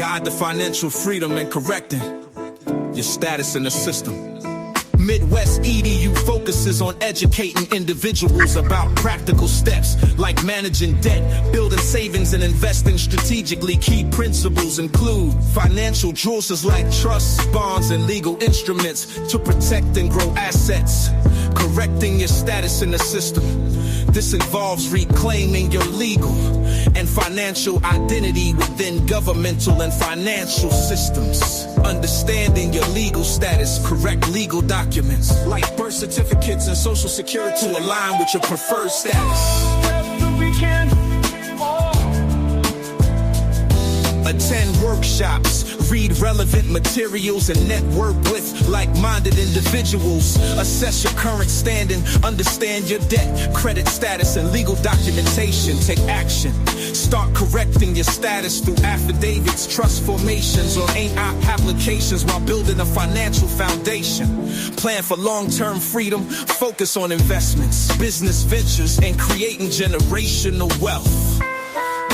guide to financial freedom and correcting your status in the system. Midwest EDU focuses on educating individuals about practical steps like managing debt, building savings, and investing strategically. Key principles include financial jewels like trusts, bonds, and legal instruments to protect and grow assets, correcting your status in the system. This involves reclaiming your legal and financial identity within governmental and financial systems. Understanding your legal status, correct legal documents like birth certificates and social security to align with your preferred status. Attend workshops, read relevant materials, and network with like-minded individuals. Assess your current standing, understand your debt, credit status, and legal documentation. Take action. Start correcting your status through affidavits, trust formations, or applications while building a financial foundation. Plan for long-term freedom, focus on investments, business ventures, and creating generational wealth.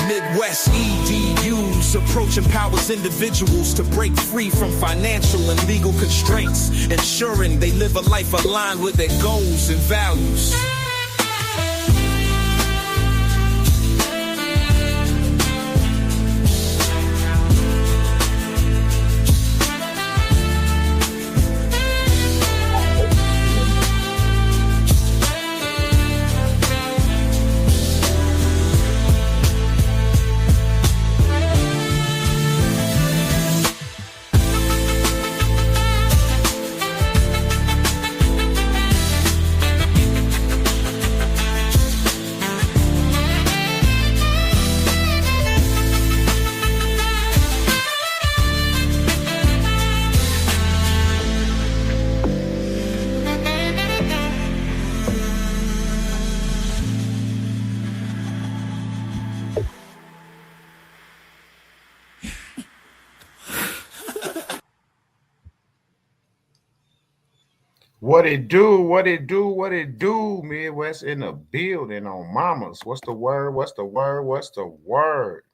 Midwest EDU's approach empowers individuals to break free from financial and legal constraints, ensuring they live a life aligned with their goals and values. What it do, what it do, what it do, Midwest in the building on mamas. What's the word? What's the word? What's the word?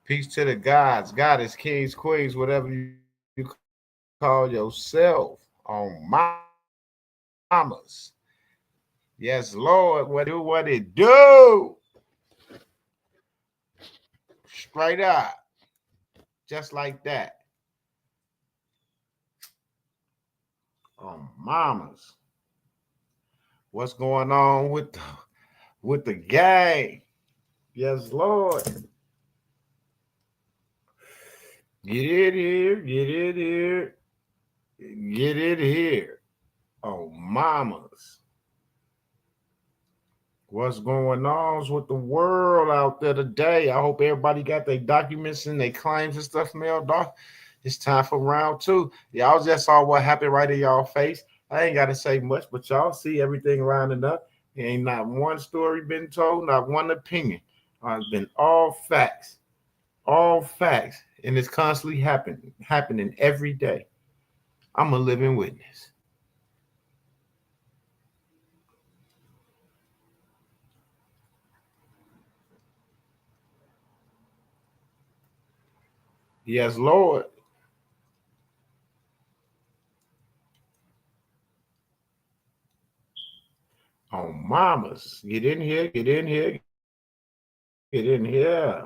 Peace to the gods, goddess, kings, queens, whatever you call yourself on mamas. Yes, Lord, what it do? Straight up, just like that. Mamas, what's going on with the gang? Yes, Lord. Get it here, get it here, get it here. Mamas, what's going on with the world out there today? I hope everybody got their documents and their claims and stuff mailed off. It's time for round two. Y'all just saw what happened right in y'all face. I ain't got to say much, but y'all see everything lining up. There ain't not one story been told, not one opinion. It's been all facts, and it's constantly happening every day. I'm a living witness. Yes, Lord. Mamas, get in here, get in here, get in here.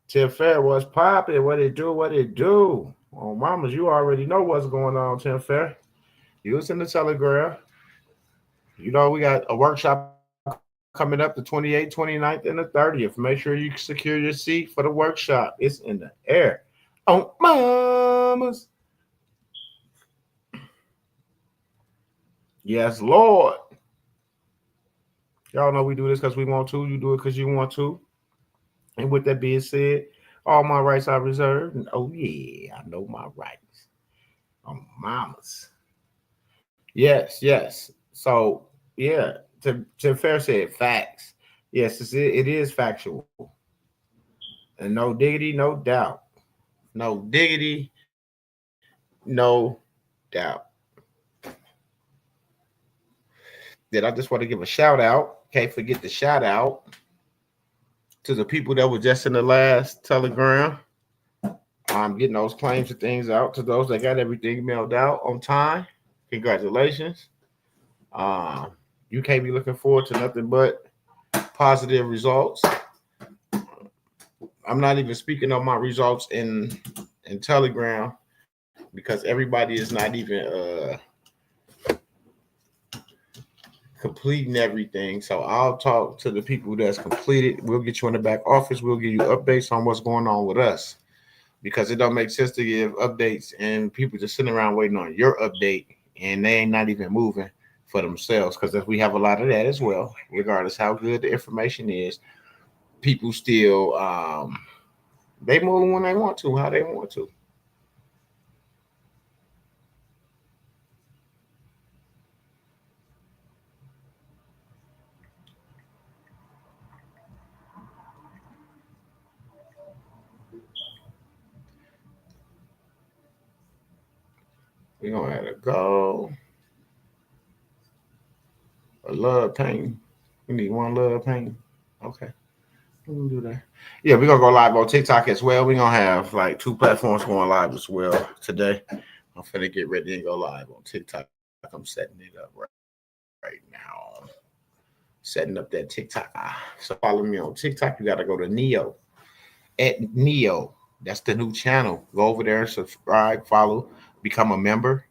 Tim Fair, what's popping? What it do? Mamas, you already know what's going on, Tim Fair. You was in the Telegram. You know, we got a workshop coming up the 28th, 29th, and the 30th. Make sure you secure your seat for the workshop. It's in the air. Mamas. Yes, Lord. Y'all know we do this because we want to. You do it because you want to. And with that being said, all my rights are reserved. And yeah, I know my rights. Mamas. Yes. So, yeah, Tim Fair said facts. Yes, it is factual. And no diggity, no doubt. No diggity, no doubt. Then I just want to give a shout out. Can't forget the shout out To the people that were just in the last telegram, I'm getting those claims and things out to those that got everything mailed out on time. Congratulations. Um, you can't be looking forward to nothing but positive results. I'm not even speaking of my results in Telegram because everybody is not even completing everything. So I'll talk to the people that's completed. We'll get you in the back office. We'll give you updates on what's going on with us because it don't make sense to give updates and people just sitting around waiting on your update and they ain't not even moving for themselves because we have a lot of that as well. Regardless how good the information is, people still they move when they want to, how they want to. We're gonna have to go. A love painting. We need one love painting. Okay. We can do that. Yeah, we're gonna go live on TikTok as well. We're gonna have like two platforms going live as well today. I'm finna get ready and go live on TikTok. I'm setting it up right now. Setting up that TikTok. So follow me on TikTok. You gotta go to Neo at Neo. That's the new channel. Go over there, subscribe, follow, become a member,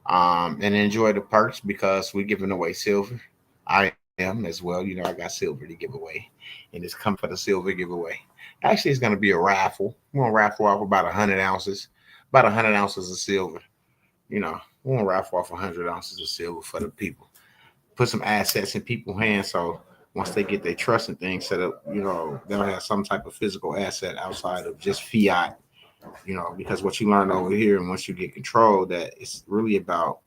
and enjoy the perks because we're giving away silver. I am as well. You know, I got silver to give away, and it's coming for the silver giveaway. Actually, it's going to be a raffle. We're going to raffle off about 100 ounces of silver. You know, we're going to raffle off 100 ounces of silver for the people. Put some assets in people's hands so once they get their trust and things set up, you know, they'll have some type of physical asset outside of just fiat, you know, because what you learn over here and once you get control, that it's really about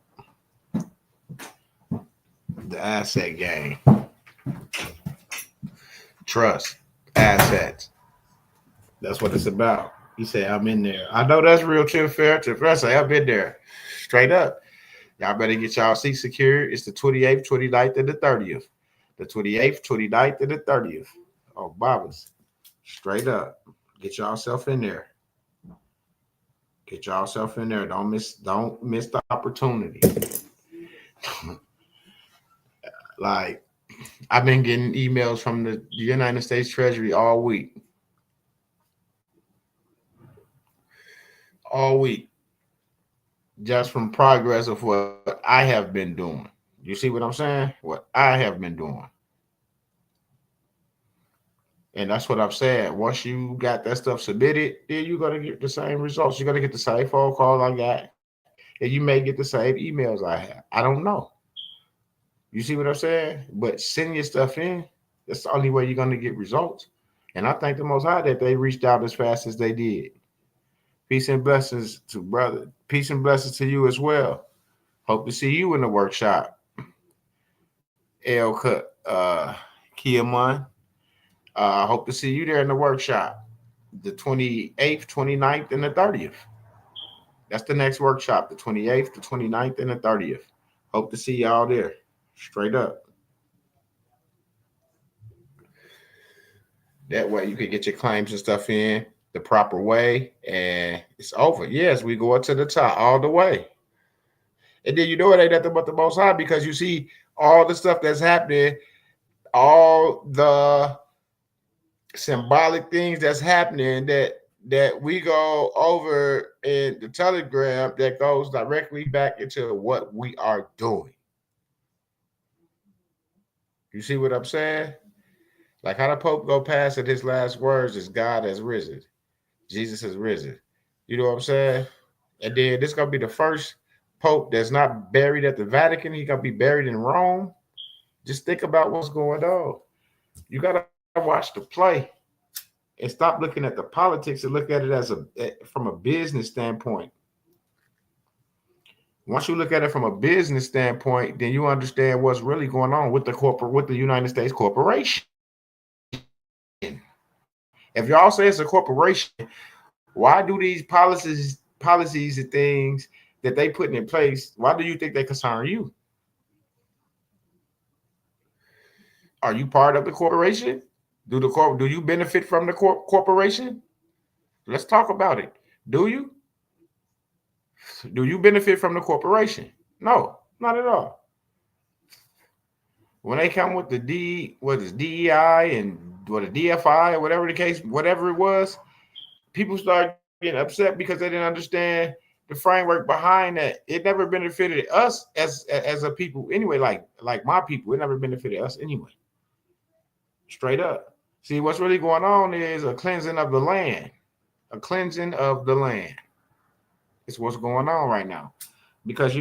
the asset game, trust, assets. That's what it's about. He said, I'm in there. I know that's real, Tim Fair. Tim Fair say, I've been there. Straight up. Y'all better get y'all seats secured. It's the 28th, 29th, and the 30th. The 28th, 29th, and the 30th. Oh, Bobbers. Straight up. Get yourself in there. Get yourself in there. Don't miss the opportunity. Like, I've been getting emails from the United States Treasury all week. All week. Just from progress of what I have been doing. You see what I'm saying? What I have been doing. And that's what I've said. Once you got that stuff submitted, then you're going to get the same results. You're going to get the same phone call I got. And you may get the same emails I have. I don't know. You see what I'm saying? But send your stuff in. That's the only way you're going to get results. And I thank the Most High that they reached out as fast as they did. Peace and blessings to brother. Peace and blessings to you as well. Hope to see you in the workshop. Kiaman. I hope to see you there in the workshop. The 28th, 29th, and the 30th. That's the next workshop. The 28th, the 29th, and the 30th. Hope to see y'all there. Straight up. That way you can get your claims and stuff in the proper way, and it's over. Yes, we go up to the top all the way. And then you know it ain't nothing but the Most High because you see all the stuff that's happening, all the symbolic things that's happening that we go over in the Telegram that goes directly back into what we are doing. You see what I'm saying? Like how the Pope go past it, his last words is God has risen. Jesus has risen. You know what I'm saying? And then this gonna be the first Pope that's not buried at the Vatican. He's gonna be buried in Rome. Just think about what's going on. You gotta watch the play and stop looking at the politics and look at it as from a business standpoint. Once you look at it from a business standpoint, then you understand what's really going on with the United States corporation. If y'all say it's a corporation, why do these policies and things that they put in place, why do you think they concern you? Are you part of the corporation? Do you benefit from the corporation? Let's talk about it. Do you? Do you benefit from the corporation? No, not at all. When they come with the what is DEI and what a DFI or whatever the case, whatever it was, people start getting upset because they didn't understand the framework behind that. It never benefited us as a people anyway. Like my people, it never benefited us anyway. Straight up. See, what's really going on is a cleansing of the land. A cleansing of the land. It's what's going on right now. Because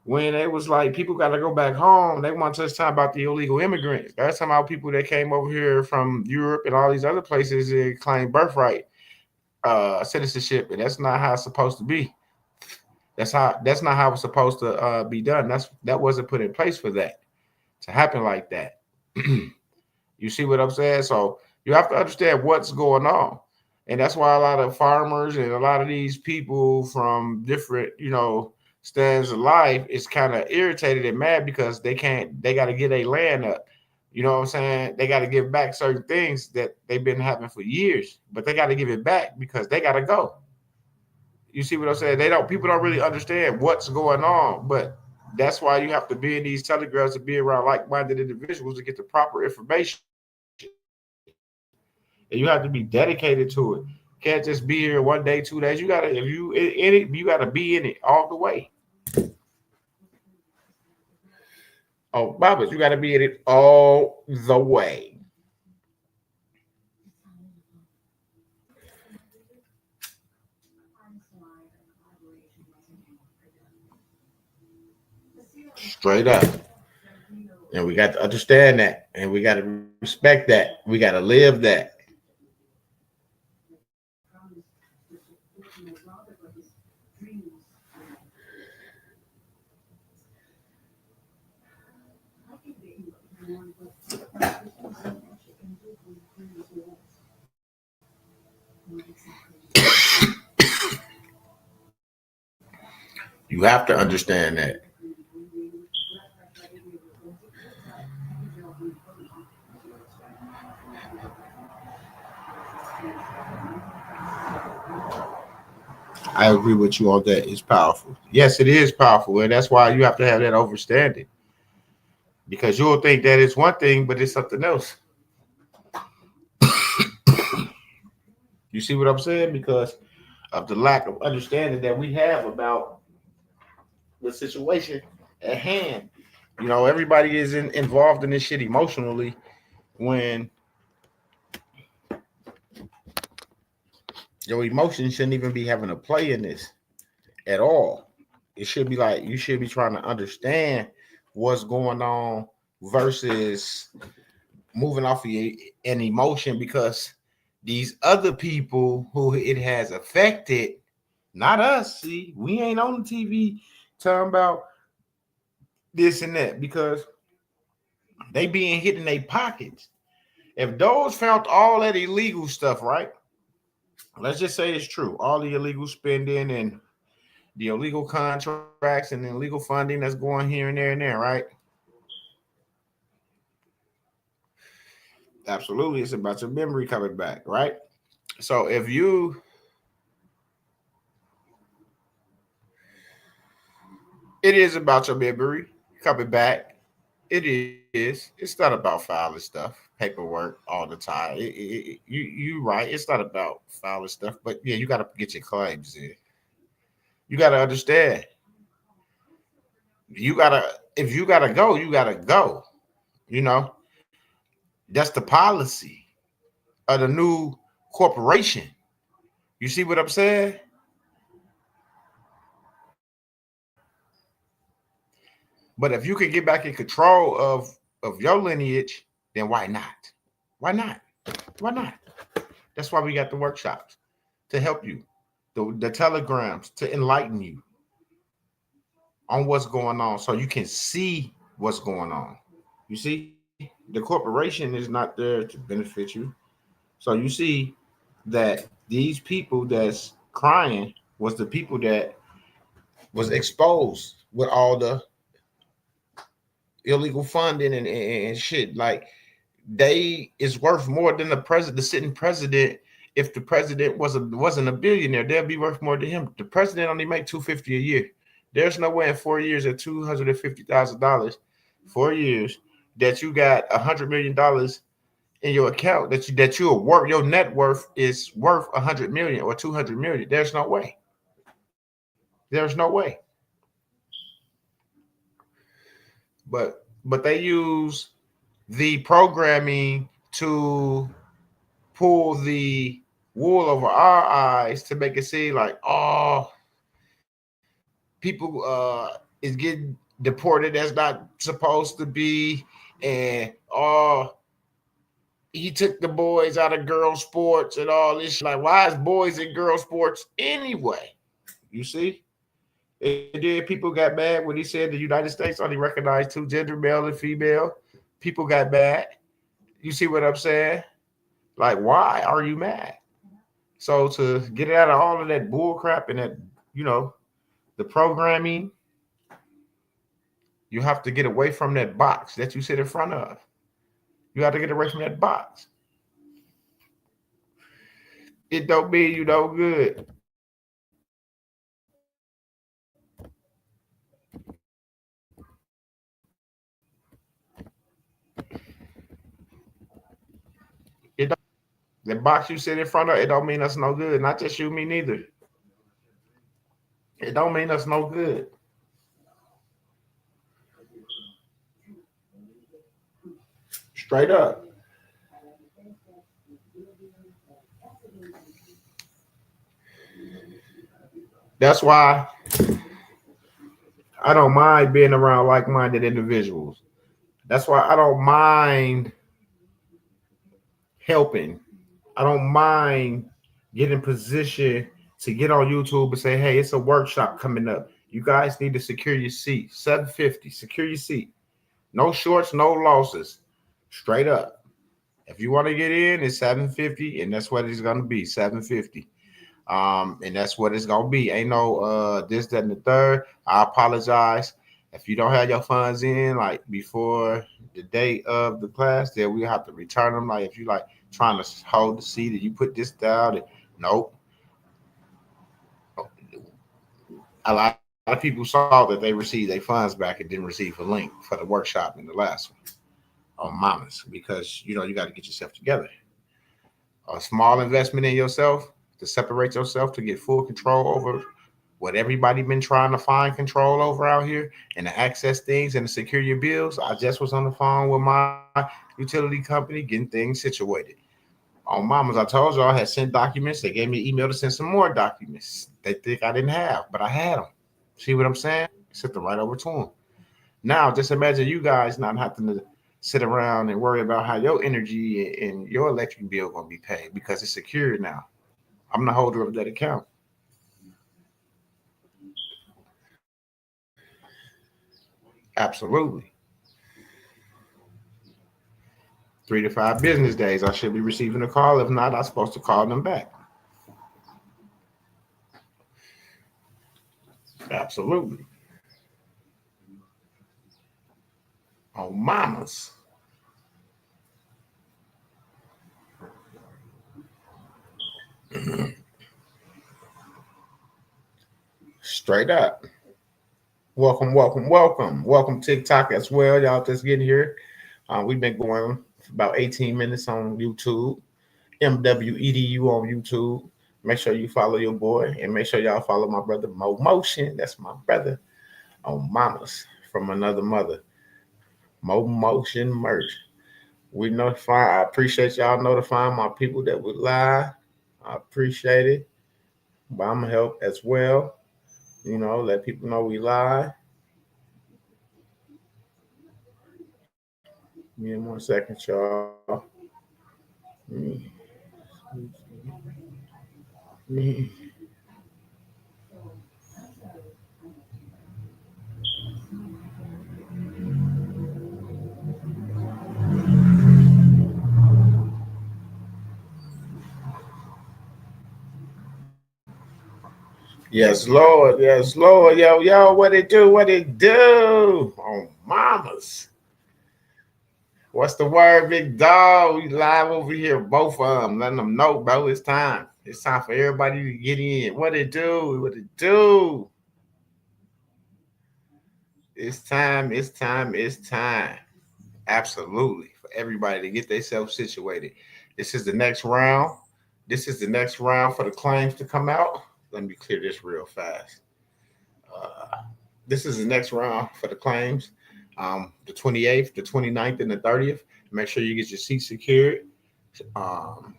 when it was like people got to go back home, they want to touch time about the illegal immigrants. That's about people that came over here from Europe and all these other places and claimed birthright citizenship, and that's not how it's supposed to be. That's not how it's supposed to be done. That wasn't put in place for that to happen like that. You see what I'm saying? So you have to understand what's going on. And that's why a lot of farmers and a lot of these people from different, stands of life is kind of irritated and mad because they got to get their land up. You know what I'm saying? They got to give back certain things that they've been having for years, but they got to give it back because they got to go. You see what I'm saying? People don't really understand what's going on, but that's why you have to be in these telegrams to be around like-minded individuals to get the proper information. And you have to be dedicated to it. Can't just be here 1 day, 2 days. You gotta, if you in it, you gotta be in it all the way. Oh, Bobbers, you gotta be in it all the way. Straight up. And we got to understand that. And we got to respect that. We got to live that. You have to understand that. I agree with you on that. It's powerful. Yes, it is powerful. And that's why you have to have that understanding. Because you'll think that it's one thing, but it's something else. You see what I'm saying? Because of the lack of understanding that we have about the situation at hand. Everybody is involved in this shit emotionally when your emotions shouldn't even be having a play in this at all. It should be like you should be trying to understand what's going on versus moving off of an emotion because these other people who it has affected, not us. See, we ain't on the TV talking about this and that because they being hit in their pockets. If those found all that illegal stuff, right? Let's just say it's true. All the illegal spending and the illegal contracts and the illegal funding that's going here and there, right? Absolutely. It's about your memory coming back, right? So it is about your memory coming back. It is. It's not about filing stuff, paperwork all the time. You right. It's not about filing stuff, but yeah, you got to get your claims in. You got to understand. If you gotta go, you gotta go. You know, that's the policy of the new corporation. You see what I'm saying? But if you can get back in control of your lineage, then why not? Why not? Why not? That's why we got the workshops to help you, the telegrams to enlighten you on what's going on so you can see what's going on. You see, the corporation is not there to benefit you. So you see that these people that's crying was the people that was exposed with all the illegal funding and shit. Like they is worth more than the sitting president. If the president wasn't a billionaire, they'll be worth more than him. The president only make $250 a year. There's no way in 4 years at $250,000, 4 years, that you got $100 million in your account that you'll work. Your net worth is worth 100 million or 200 million. There's no way. There's no way. But they use the programming to pull the wool over our eyes to make it seem like, oh, people is getting deported that's not supposed to be, and oh, he took the boys out of girl sports and all this. Like, why is boys in girl sports anyway? You see? And then people got mad when he said the United States only recognized two gender, male and female. People got mad. You see what I'm saying? Like, why are you mad? So to get out of all of that bull crap and that, the programming, you have to get away from that box that you sit in front of. You have to get away from that box. It don't mean you no good. It don't, the box you sit in front of, it don't mean us no good. Not just you, me neither. It don't mean us no good. Straight up. That's why I don't mind being around like-minded individuals. That's why I don't mind helping. I don't mind getting position to get on YouTube and say, hey, it's a workshop coming up. You guys need to secure your seat. $750. Secure your seat. No shorts, no losses. Straight up. If you want to get in, it's $750, and that's what it's gonna be. $750. And that's what it's gonna be. Ain't no this, that, and the third. I apologize. If you don't have your funds in like before the date of the class, then we have to return them. Like if you like trying to hold the seat and you put this down, and nope. A lot of people saw that they received their funds back and didn't receive a link for the workshop in the last one on mamas, because you got to get yourself together. A small investment in yourself to separate yourself to get full control over what everybody been trying to find control over out here, and to access things and to secure your bills. I just was on the phone with my utility company getting things situated. On mamas, I told you I had sent documents. They gave me an email to send some more documents. They think I didn't have, but I had them. See what I'm saying? Sent them right over to them. Now, just imagine you guys not having to sit around and worry about how your energy and your electric bill going to be paid, because it's secured now. I'm the holder of that account. Absolutely. 3 to 5 business days, I should be receiving a call. If not, I'm supposed to call them back. Absolutely. Oh, mamas. Straight up. Welcome, welcome, welcome. Welcome TikTok as well. Y'all just getting here. We've been going for about 18 minutes on YouTube. MWEDU on YouTube. Make sure you follow your boy, and make sure y'all follow my brother Mo Motion. That's my brother on Mamas from Another Mother. Mo Motion merch. We notify. I appreciate y'all notifying my people that would lie. I appreciate it. But I'm gonna help as well. Let people know we lie. Give me 1 second, y'all. Yes, Lord. Yes, Lord. Yo, what it do? What it do? Oh, mamas. What's the word, big dog? We live over here, both of them, letting them know, bro. It's time. It's time for everybody to get in. What it do? What it do? It's time. It's time. It's time. Absolutely, for everybody to get themselves situated. This is the next round. This is the next round for the claims to come out. Let me clear this real fast. Uh, this is the next round for the claims. The 28th, the 29th, and the 30th. Make sure you get your seat secured. Um,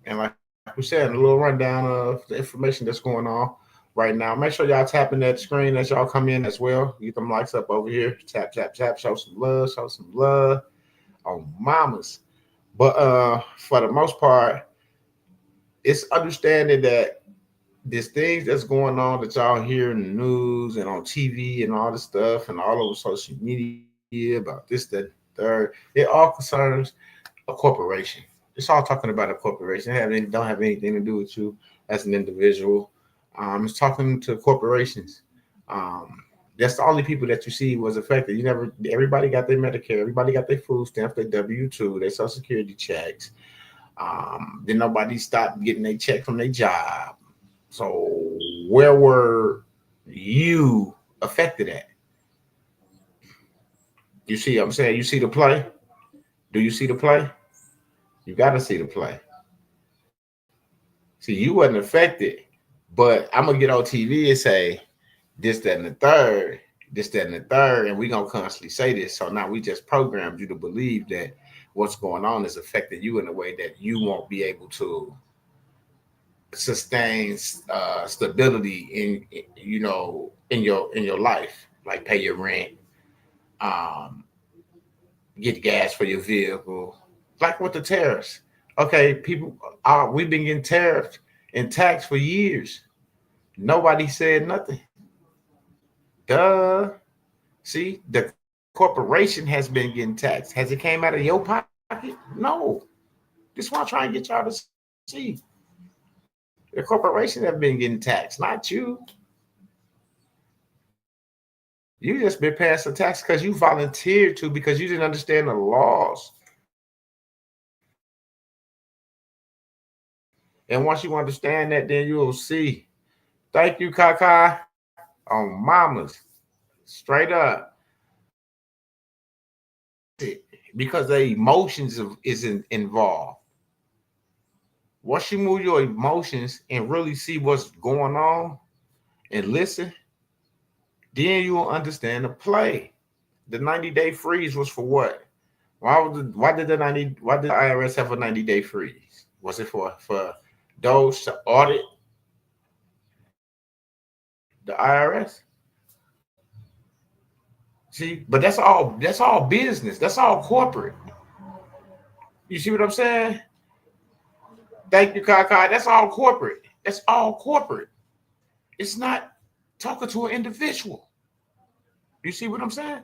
and like we said, a little rundown of the information that's going on right now. Make sure y'all tapping that screen as y'all come in as well. Get them likes up over here. Tap, tap, tap. Show some love. Show some love on mamas. But for the most part, it's understanding that there's things that's going on that y'all hear in the news and on TV and all this stuff and all over social media about this, that, third. It all concerns a corporation. It's all talking about a corporation. Don't have anything to do with you as an individual. It's talking to corporations. That's the only people that you see was affected. You never. Everybody got their Medicare. Everybody got their food stamps, their W-2, their Social Security checks. Then nobody stopped getting their check from their job. So where were you affected at? You see what I'm saying? You see the play? Do you see the play? You got to see the play. See, you wasn't affected, but I'm going to get on TV and say this, that, and the third, this, that, and the third, and we're going to constantly say this. So now we just programmed you to believe that what's going on is affecting you in a way that you won't be able to sustain stability in your life, like pay your rent, get gas for your vehicle, like with the tariffs. Okay, people, we've been getting tariffed and taxed for years. Nobody said nothing. Duh. See, the corporation has been getting taxed. Has it came out of your pocket? No. This is what I'm trying to get y'all to see. The corporation have been getting taxed, not you. You just been paying some tax because you volunteered to, because you didn't understand the laws. And once you understand that, then you'll see. Thank you, Kaka. On mamas. Straight up. Because the emotions is involved. Once you move your emotions and really see what's going on and listen, then you will understand the play. The 90-day freeze was for what? Why did the IRS have a 90-day freeze? Was it for those to audit the IRS? See, but that's all business. That's all corporate. You see what I'm saying? Thank you, Kaka. That's all corporate. That's all corporate. It's not talking to an individual. You see what I'm saying?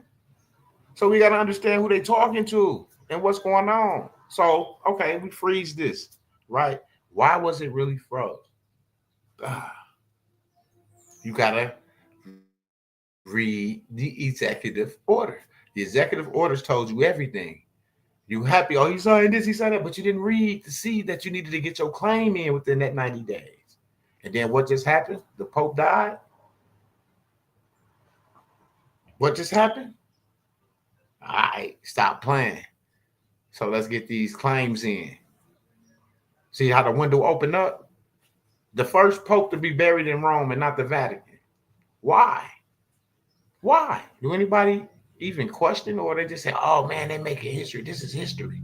So we got to understand who they're talking to and what's going on. So, okay, we freeze this, right? Why was it really froze? You got to read the executive order. The executive orders told you everything. You happy? Oh, he signed this, he signed that, but you didn't read to see that you needed to get your claim in within that 90 days. And then what just happened? The Pope died. What just happened? All right, stop playing. So let's get these claims in. See how the window opened up? The first Pope to be buried in Rome and not the Vatican. Why? Why? Do anybody even question, or they just say, oh man, they're making history. This is history.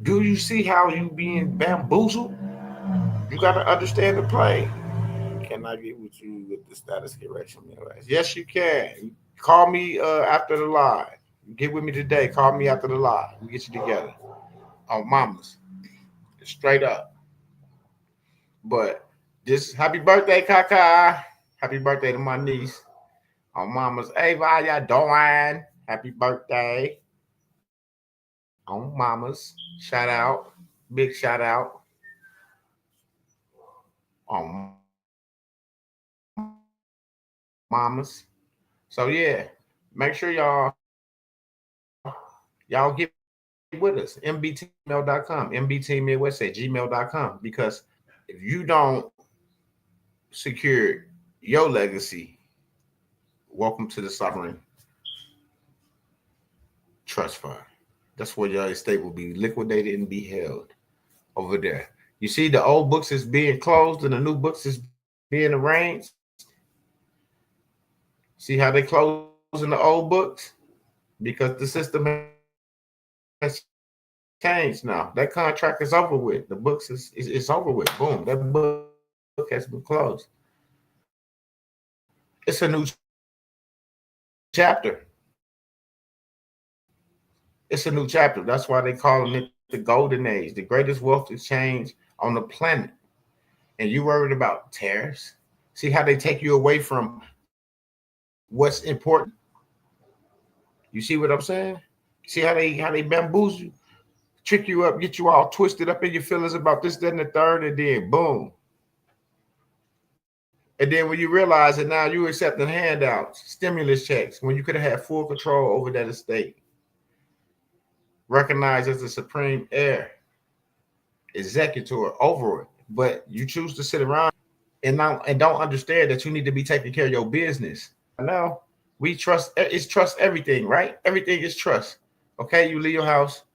Do you see how you being bamboozled? You got to understand the play. Can I get with you with the status correction? Yes, you can. Call me after the live. Get with me today. Call me after the live. We get you together. On mamas. Straight up. But this happy birthday, Kaka. Happy birthday to my niece. On mamas. Hey, how y'all doing? Happy birthday. On mamas. Shout out. Big shout out. On mamas. So yeah, make sure y'all Y'all get with us. mbtmail.com, mbtmidwest@gmail.com. Because if you don't secure your legacy, welcome to the Sovereign Trust Fund. That's where your estate will be liquidated and be held over there. You see, the old books is being closed and the new books is being arranged. See how they closing the old books? Because the system has changed now. That contract is over with. The books is over with. Boom. That book has been closed. It's a new chapter. It's a new chapter. That's why they call it the golden age, the greatest wealth exchange on the planet. And you worried about tariffs? See how they take you away from what's important? You see what I'm saying? See how they bamboozle you, trick you up, get you all twisted up in your feelings about this, that, and the third, and then boom. And then when you realize that now you're accepting handouts, stimulus checks, when you could have had full control over that estate, recognized as the supreme heir, executor over it, but you choose to sit around and don't understand that you need to be taking care of your business. Now we trust, it's trust everything, right? Everything is trust. Okay, you leave your house,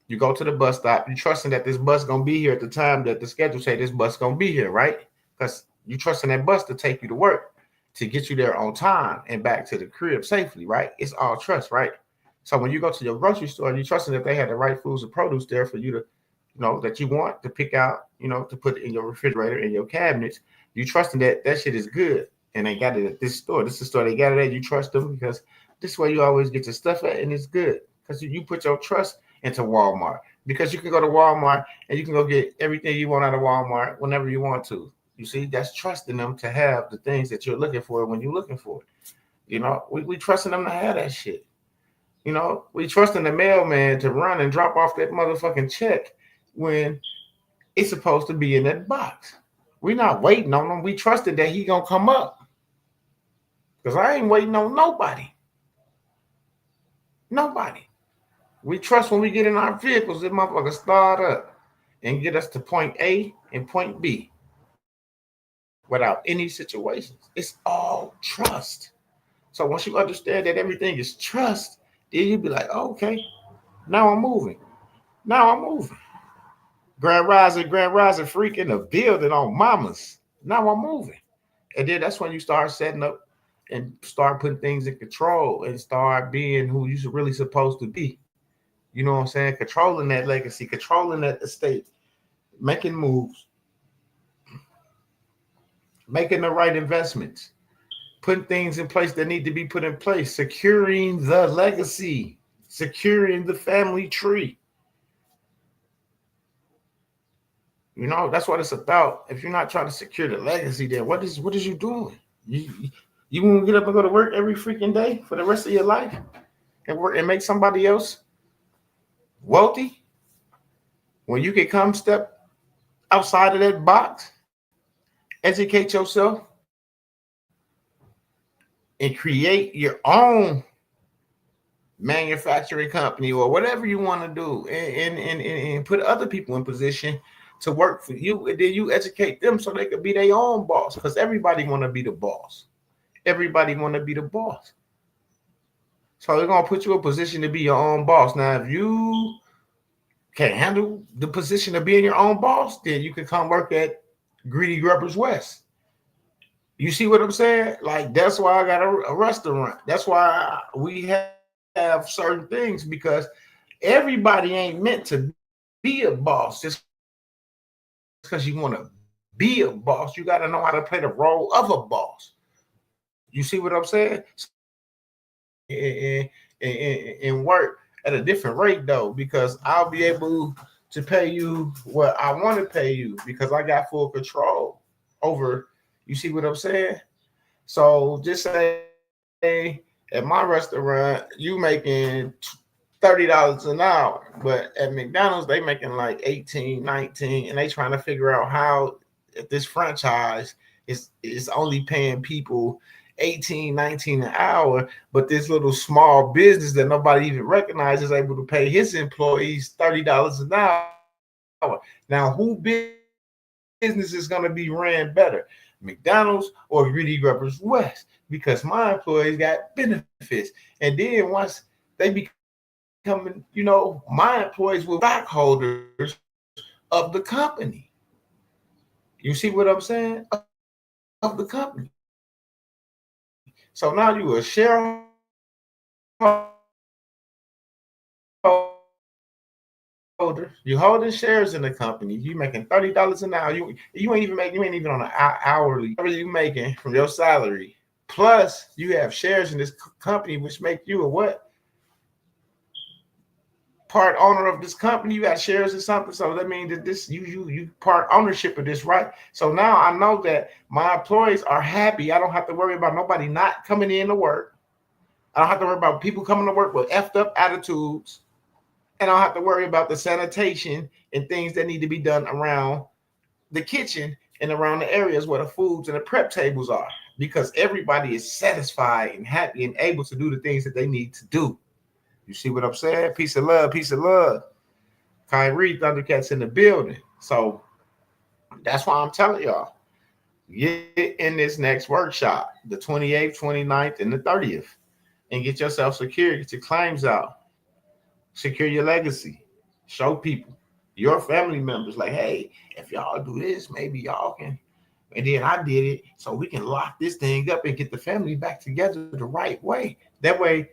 you go to the bus stop, you trusting that this bus gonna be here at the time that the schedule say this bus gonna be here, right? Because you trusting that bus to take you to work, to get you there on time and back to the crib safely, right? It's all trust, right? So when you go to your grocery store, you're trusting that they have the right foods and produce there for you to, that you want to pick out, to put in your refrigerator, in your cabinets. You trusting that that shit is good and they got it at this store. This is the store they got it at. You trust them because this is where you always get your stuff at and it's good. Because you put your trust into Walmart. Because you can go to Walmart and you can go get everything you want out of Walmart whenever you want to. You see, that's trusting them to have the things that you're looking for when you're looking for it. We trusting them to have that shit. We trusting the mailman to run and drop off that motherfucking check when it's supposed to be in that box. We're not waiting on him. We trusted that he gonna come up. Because I ain't waiting on nobody. Nobody. We trust when we get in our vehicles, that motherfucker start up and get us to point A and point B without any situations. It's all trust. So once you understand that everything is trust, then you be like, oh, okay, now I'm moving. Grand Rising freak in the building on mamas. Now I'm moving. And then that's when you start setting up and start putting things in control and start being who you're really supposed to be. You know what I'm saying? Controlling that legacy, controlling that estate, making moves, making the right investments, putting things in place that need to be put in place, securing the legacy, securing the family tree. That's what it's about. If you're not trying to secure the legacy, then what is you doing? You want to get up and go to work every freaking day for the rest of your life and work and make somebody else wealthy when you can come step outside of that box, educate yourself, and create your own manufacturing company or whatever you want to do and put other people in position to work for you, and then you educate them so they could be their own boss, because everybody want to be the boss. Everybody want to be the boss. So they're going to put you in a position to be your own boss. Now, if you can't handle the position of being your own boss, then you can come work at Greedy Grubbers West. You see what I'm saying? Like, that's why I got a restaurant. That's why we have certain things, because everybody ain't meant to be a boss. Just because you want to be a boss, you got to know how to play the role of a boss. You see what I'm saying? And work at a different rate, though, because I'll be able to pay you what I want to pay you because I got full control over. You see what I'm saying? So just say at my restaurant, you making $30 an hour, but at McDonald's, they making like 18, 19, and they trying to figure out how this franchise is only paying people 18, 19 an hour, but this little small business that nobody even recognizes is able to pay his employees $30 an hour. Now, who business is going to be ran better, McDonald's or Greedy Grubbers West? Because my employees got benefits, and then once they become, my employees will be stockholders of the company. You see what I'm saying? Of the company. So now you a shareholder. You holding shares in the company. You making $30 an hour. You ain't even on an hourly. Whatever you making from your salary. Plus, you have shares in this company, which make you a what? Part owner of this company. You got shares in something. So that means that this you part ownership of this, right? So now I know that my employees are happy. I don't have to worry about nobody not coming in to work. I don't have to worry about people coming to work with effed up attitudes. And I don't have to worry about the sanitation and things that need to be done around the kitchen and around the areas where the foods and the prep tables are, because everybody is satisfied and happy and able to do the things that they need to do. You see what I'm saying? Peace of love, peace of love. Kyrie, Thundercats in the building. So that's why I'm telling y'all, get in this next workshop, the 28th, 29th, and the 30th, and get yourself secured, get your claims out. Secure your legacy. Show people, your family members, like, hey, if y'all do this, maybe y'all can. And then I did it, so we can lock this thing up and get the family back together the right way. That way,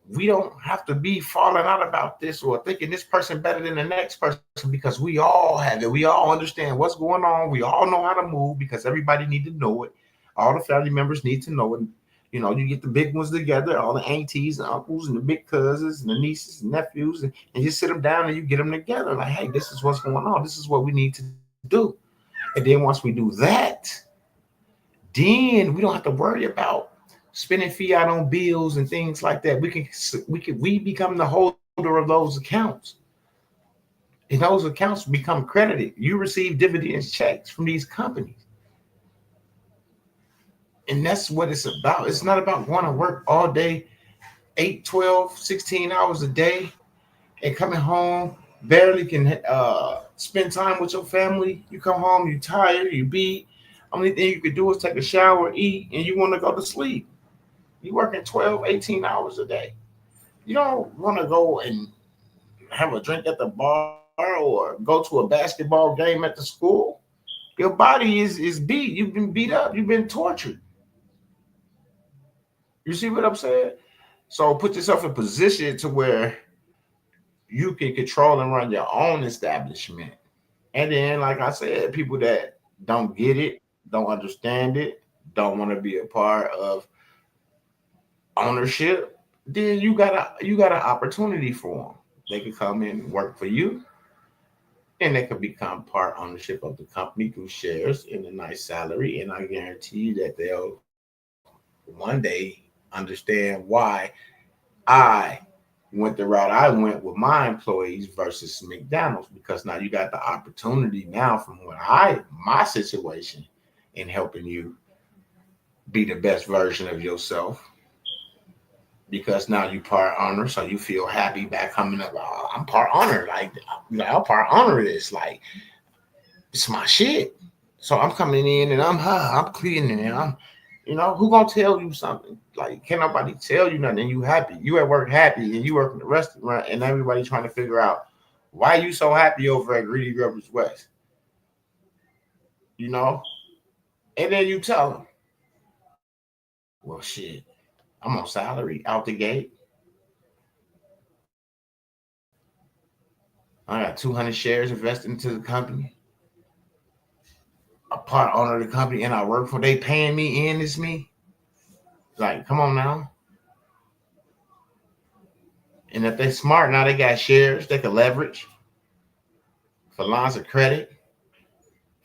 we don't have to be falling out about this or thinking this person better than the next person, because we all have it. We all understand what's going on. We all know how to move, because everybody need to know it. All the family members need to know it. You get the big ones together, all the aunties and uncles and the big cousins and the nieces and nephews, and you sit them down and you get them together. Like, hey, this is what's going on. This is what we need to do. And then once we do that, then we don't have to worry about spending fiat on bills and things like that. We become the holder of those accounts. And those accounts become credited. You receive dividends checks from these companies. And that's what it's about. It's not about going to work all day, 8, 12, 16 hours a day, and coming home, barely can spend time with your family. You come home, you tired, you beat. Only thing you could do is take a shower, eat, and you want to go to sleep. You working 12, 18 hours a day. You don't want to go and have a drink at the bar or go to a basketball game at the school. Your body is beat. You've been beat up. You've been tortured. You see what I'm saying? So put yourself in position to where you can control and run your own establishment. And then, like I said, people that don't get it, don't understand it, don't want to be a part of ownership, then you got an opportunity for them. They can come in and work for you, and they can become part ownership of the company through shares and a nice salary. And I guarantee you that they'll one day understand why I went the route I went with my employees versus McDonald's, because now you got the opportunity now from my situation in helping you be the best version of yourself, because now you part owner, so you feel happy back coming up. Oh, I'm part owner, I'm part owner of this, like it's my shit. So I'm coming in and I'm cleaning and I'm. Who gonna tell you something? Like, can't nobody tell you nothing. You happy. You at work happy, and you work in the restaurant, and everybody trying to figure out why you so happy over at Greedy Grubbers West. And then you tell them, well, shit, I'm on salary out the gate. I got 200 shares invested into the company. A part owner of the company, and I work for. They paying me, and it's me. Like, come on now. And if they're smart, now they got shares they can leverage for lines of credit,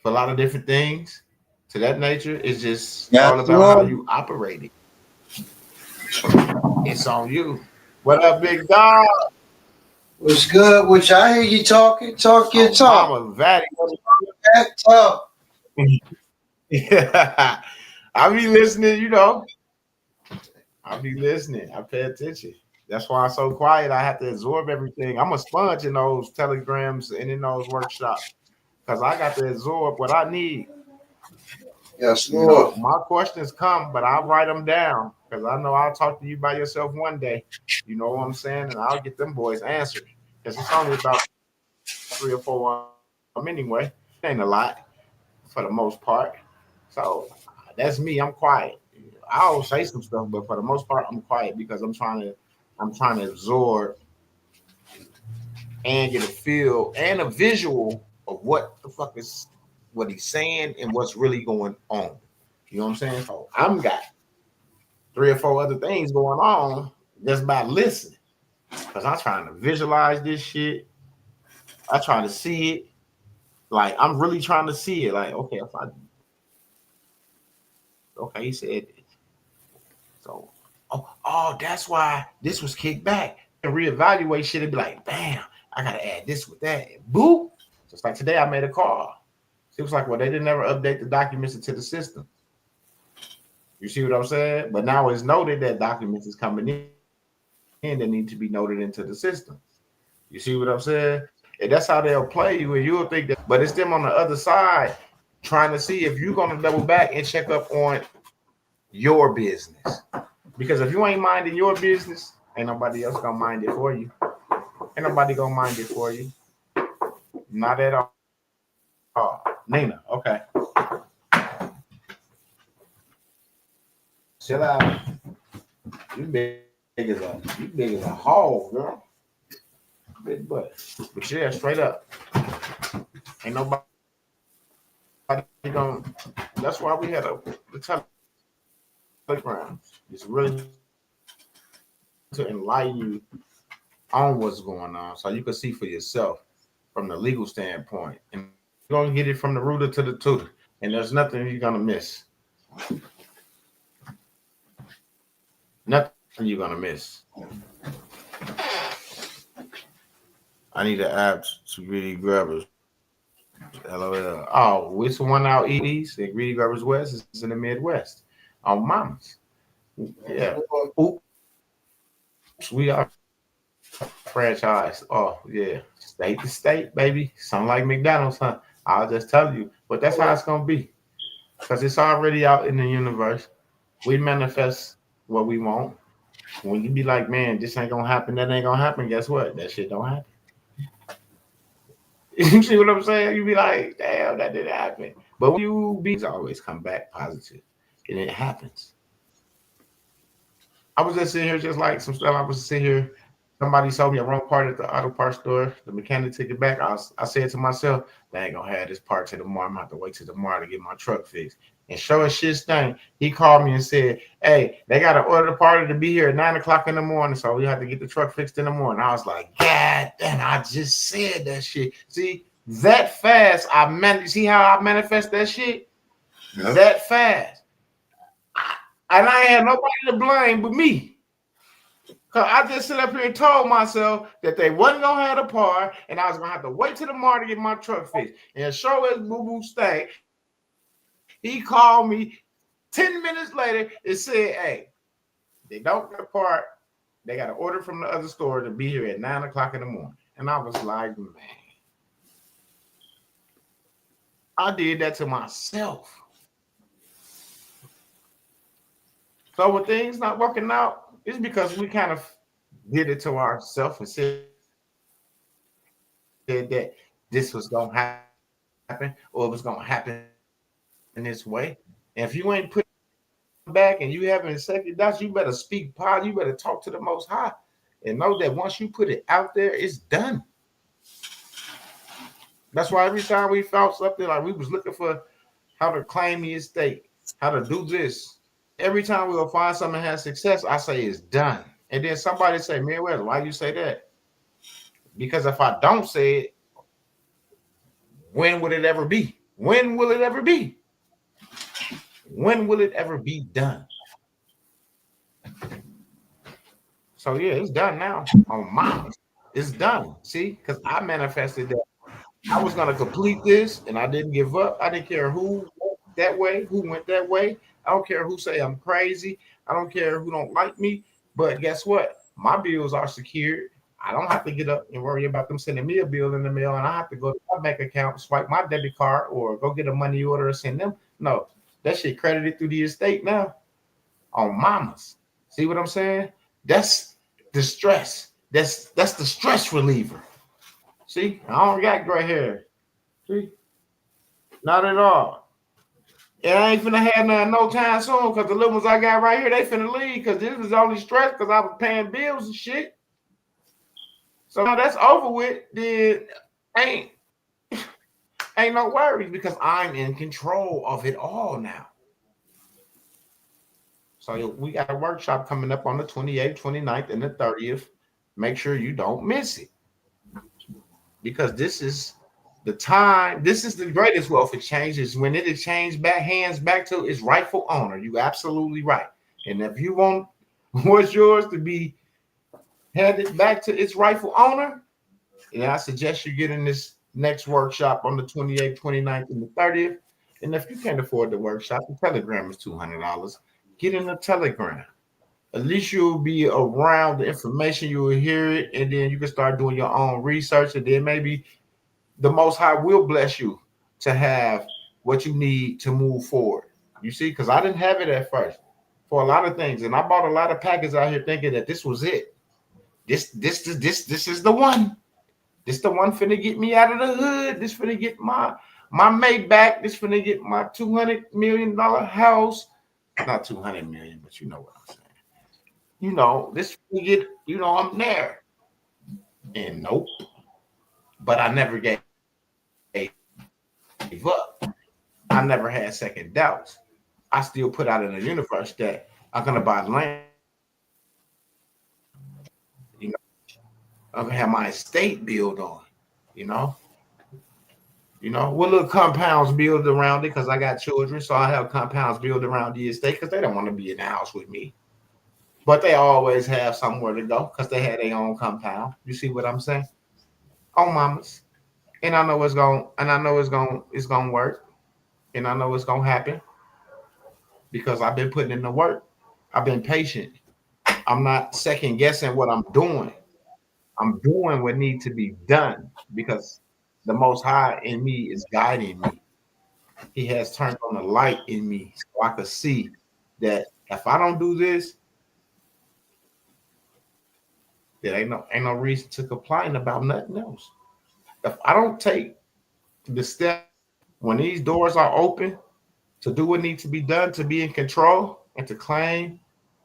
for a lot of different things. To that nature, it's just all about how you operate it. It's on you. What up, big dog? What's good? Which I hear you talking. Talk your talk. Mama Vatty. Talk. Yeah, I be listening. I'll be listening. I pay attention. That's why I'm so quiet. I have to absorb everything. I'm a sponge in those telegrams and in those workshops because I got to absorb what I need. Yes, You know, Lord. my questions come, but I'll write them down because I know I'll talk to you by yourself one day. You know what I'm saying? And I'll get them boys answered because it's only about 3 or 4 of them anyway. It ain't a lot for the most part. So that's me. I'm quiet. I'll say some stuff, but for the most part, I'm quiet because I'm trying to absorb and get a feel and a visual of what the fuck is what he's saying and what's really going on. You know what I'm saying? So I'm got 3 or 4 other things going on just by listening. Because I'm trying to visualize this shit. I try to see it. Like I'm really trying to see it. Like, okay, he said this. So that's why this was kicked back. And reevaluate shit and be like, damn, I gotta add this with that. Boop. Just like today I made a call. It was like, well, they didn't ever update the documents into the system. You see what I'm saying? But now it's noted that documents is coming in that need to be noted into the system. You see what I'm saying? And that's how they'll play you, and you'll think that. But it's them on the other side trying to see if you're gonna double back and check up on your business. Because if you ain't minding your business, ain't nobody else gonna mind it for you. Ain't nobody gonna mind it for you. Not at all. Oh, Nina, okay. Chill out. You big as a hog, girl. Big butt. But yeah, straight up. Ain't nobody gonna. That's why we had the telegram. It's really to enlighten you on what's going on, so you can see for yourself from the legal standpoint, and you're gonna get it from the rooter to the tutor, and there's nothing you're gonna miss. Nothing you're gonna miss. I need an app to Greedy Grubbers. LOL. Oh, which one out east and Greedy Grubbers West is in the Midwest. On Mamas. Yeah. Oops. We are franchise. Oh, yeah. State to state, baby. Something like McDonald's, huh? I'll just tell you. But that's how it's gonna be. Because it's already out in the universe. We manifest what we want. When you be like, man, this ain't gonna happen, that ain't gonna happen, guess what? That shit don't happen. You see what I'm saying? You be like, damn, that didn't happen. But when you be always come back positive, and it happens. I was just sitting here, just like some stuff. I was sitting here. Somebody sold me a wrong part at the auto parts store. The mechanic took it back. I said to myself, they ain't gonna have this part till tomorrow. I'm gonna have to wait till tomorrow to get my truck fixed. And sure as shit thing, he called me and said, hey, they got to order the part to be here at 9 o'clock in the morning. So we have to get the truck fixed in the morning. I was like, God damn, I just said that shit. See, that fast, see how I manifest that shit? Yep. That fast. And I had nobody to blame but me. Cause I just sit up here and told myself that they wasn't gonna have the part, and I was gonna have to wait till tomorrow to get my truck fixed. And sure as Boo Boo Stank, he called me 10 minutes later and said, hey, they don't get a part. They got to order from the other store to be here at 9 o'clock in the morning. And I was like, man, I did that to myself. So when things not working out, it's because we kind of did it to ourselves and said that this was going to happen or it was going to happen in this way. And if you ain't put back and you haven't second thoughts, you better speak positive. You better talk to the Most High and know that once you put it out there, it's done. That's why every time we felt something like we was looking for how to claim the estate, how to do this, every time we'll find something that has success, I say it's done. And then somebody say, Meriwether, why you say that? Because if I don't say it, when would it ever be? When will it ever be? When will it ever be done? So yeah, it's done now. On mine, it's done. See, because I manifested that I was gonna complete this, and I didn't give up. I didn't care who went that way, who went that way. I don't care who say I'm crazy. I don't care who don't like me. But guess what? My bills are secured. I don't have to get up and worry about them sending me a bill in the mail, and I have to go to my bank account, swipe my debit card, or go get a money order and send them. No, that shit credited through the estate now on mamas. See what I'm saying? That's the stress. That's the stress reliever. See, I don't got gray hair. See, not at all. And I ain't finna have none no time soon because the little ones I got right here, they finna leave because this is only stress because I was paying bills and shit. So now that's over with. Then ain't ain't no worries because I'm in control of it all now. So we got a workshop coming up on the 28th, 29th, and the 30th. Make sure you don't miss it because this is the time. This is the greatest wealth exchange is when it exchanges back hands back to its rightful owner. You absolutely right. And if you want what's yours to be handed back to its rightful owner, and I suggest you get in this next workshop on the 28th, 29th, and the 30th. And if you can't afford the workshop, the Telegram is $200. Get in the Telegram. At least you'll be around the information, you will hear it, and then you can start doing your own research, and then maybe the Most High will bless you to have what you need to move forward. You see, because I didn't have it at first for a lot of things, and I bought a lot of packages out here thinking that this was it. This is the one. This the one finna get me out of the hood. This finna get my Maybach. This finna get my $200 million house. Not 200 million, but you know what I'm saying. You know, this finna get, I'm there. And nope. But I never gave up. I never had second doubts. I still put out in the universe that I'm gonna buy land. I'm gonna have my estate built on, what little compounds built around it because I got children, so I have compounds built around the estate because they don't want to be in the house with me. But they always have somewhere to go because they had their own compound. You see what I'm saying? Oh, mamas. And I know it's gonna work. And I know it's gonna happen because I've been putting in the work. I've been patient. I'm not second guessing what I'm doing. I'm doing what needs to be done because the Most High in me is guiding me. He has turned on the light in me so I can see that if I don't do this, there ain't no reason to complain about nothing else. If I don't take the step when these doors are open to do what needs to be done to be in control and to claim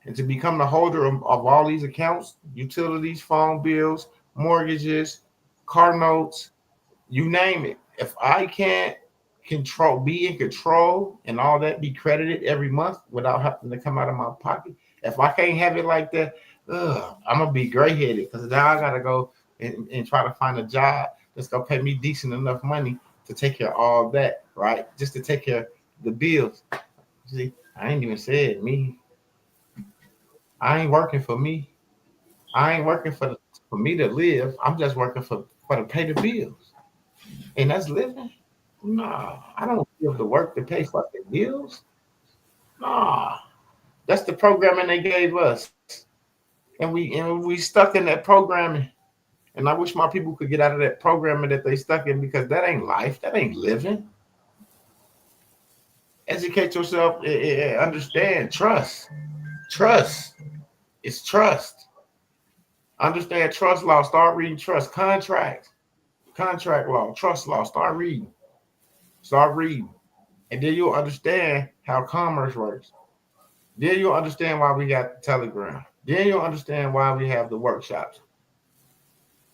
and to become the holder of all these accounts, utilities, phone bills, mortgages, car notes, you name it. If I can't be in control and all that be credited every month without having to come out of my pocket, if I can't have it like that, I'm going to be gray-headed because now I got to go and try to find a job that's going to pay me decent enough money to take care of all that, right? Just to take care of the bills. See, I ain't even said me. I ain't working for me. I ain't working for me to live. I'm just working for to pay the bills. And that's living? Nah, I don't have to work to pay fucking bills. Nah, that's the programming they gave us. And we stuck in that programming. And I wish my people could get out of that programming that they stuck in because that ain't life. That ain't living. Educate yourself and understand. Trust. It's trust. Understand trust law. Start reading trust. Contract law. Trust law. Start reading. And then you'll understand how commerce works. Then you'll understand why we got the Telegram. Then you'll understand why we have the workshops.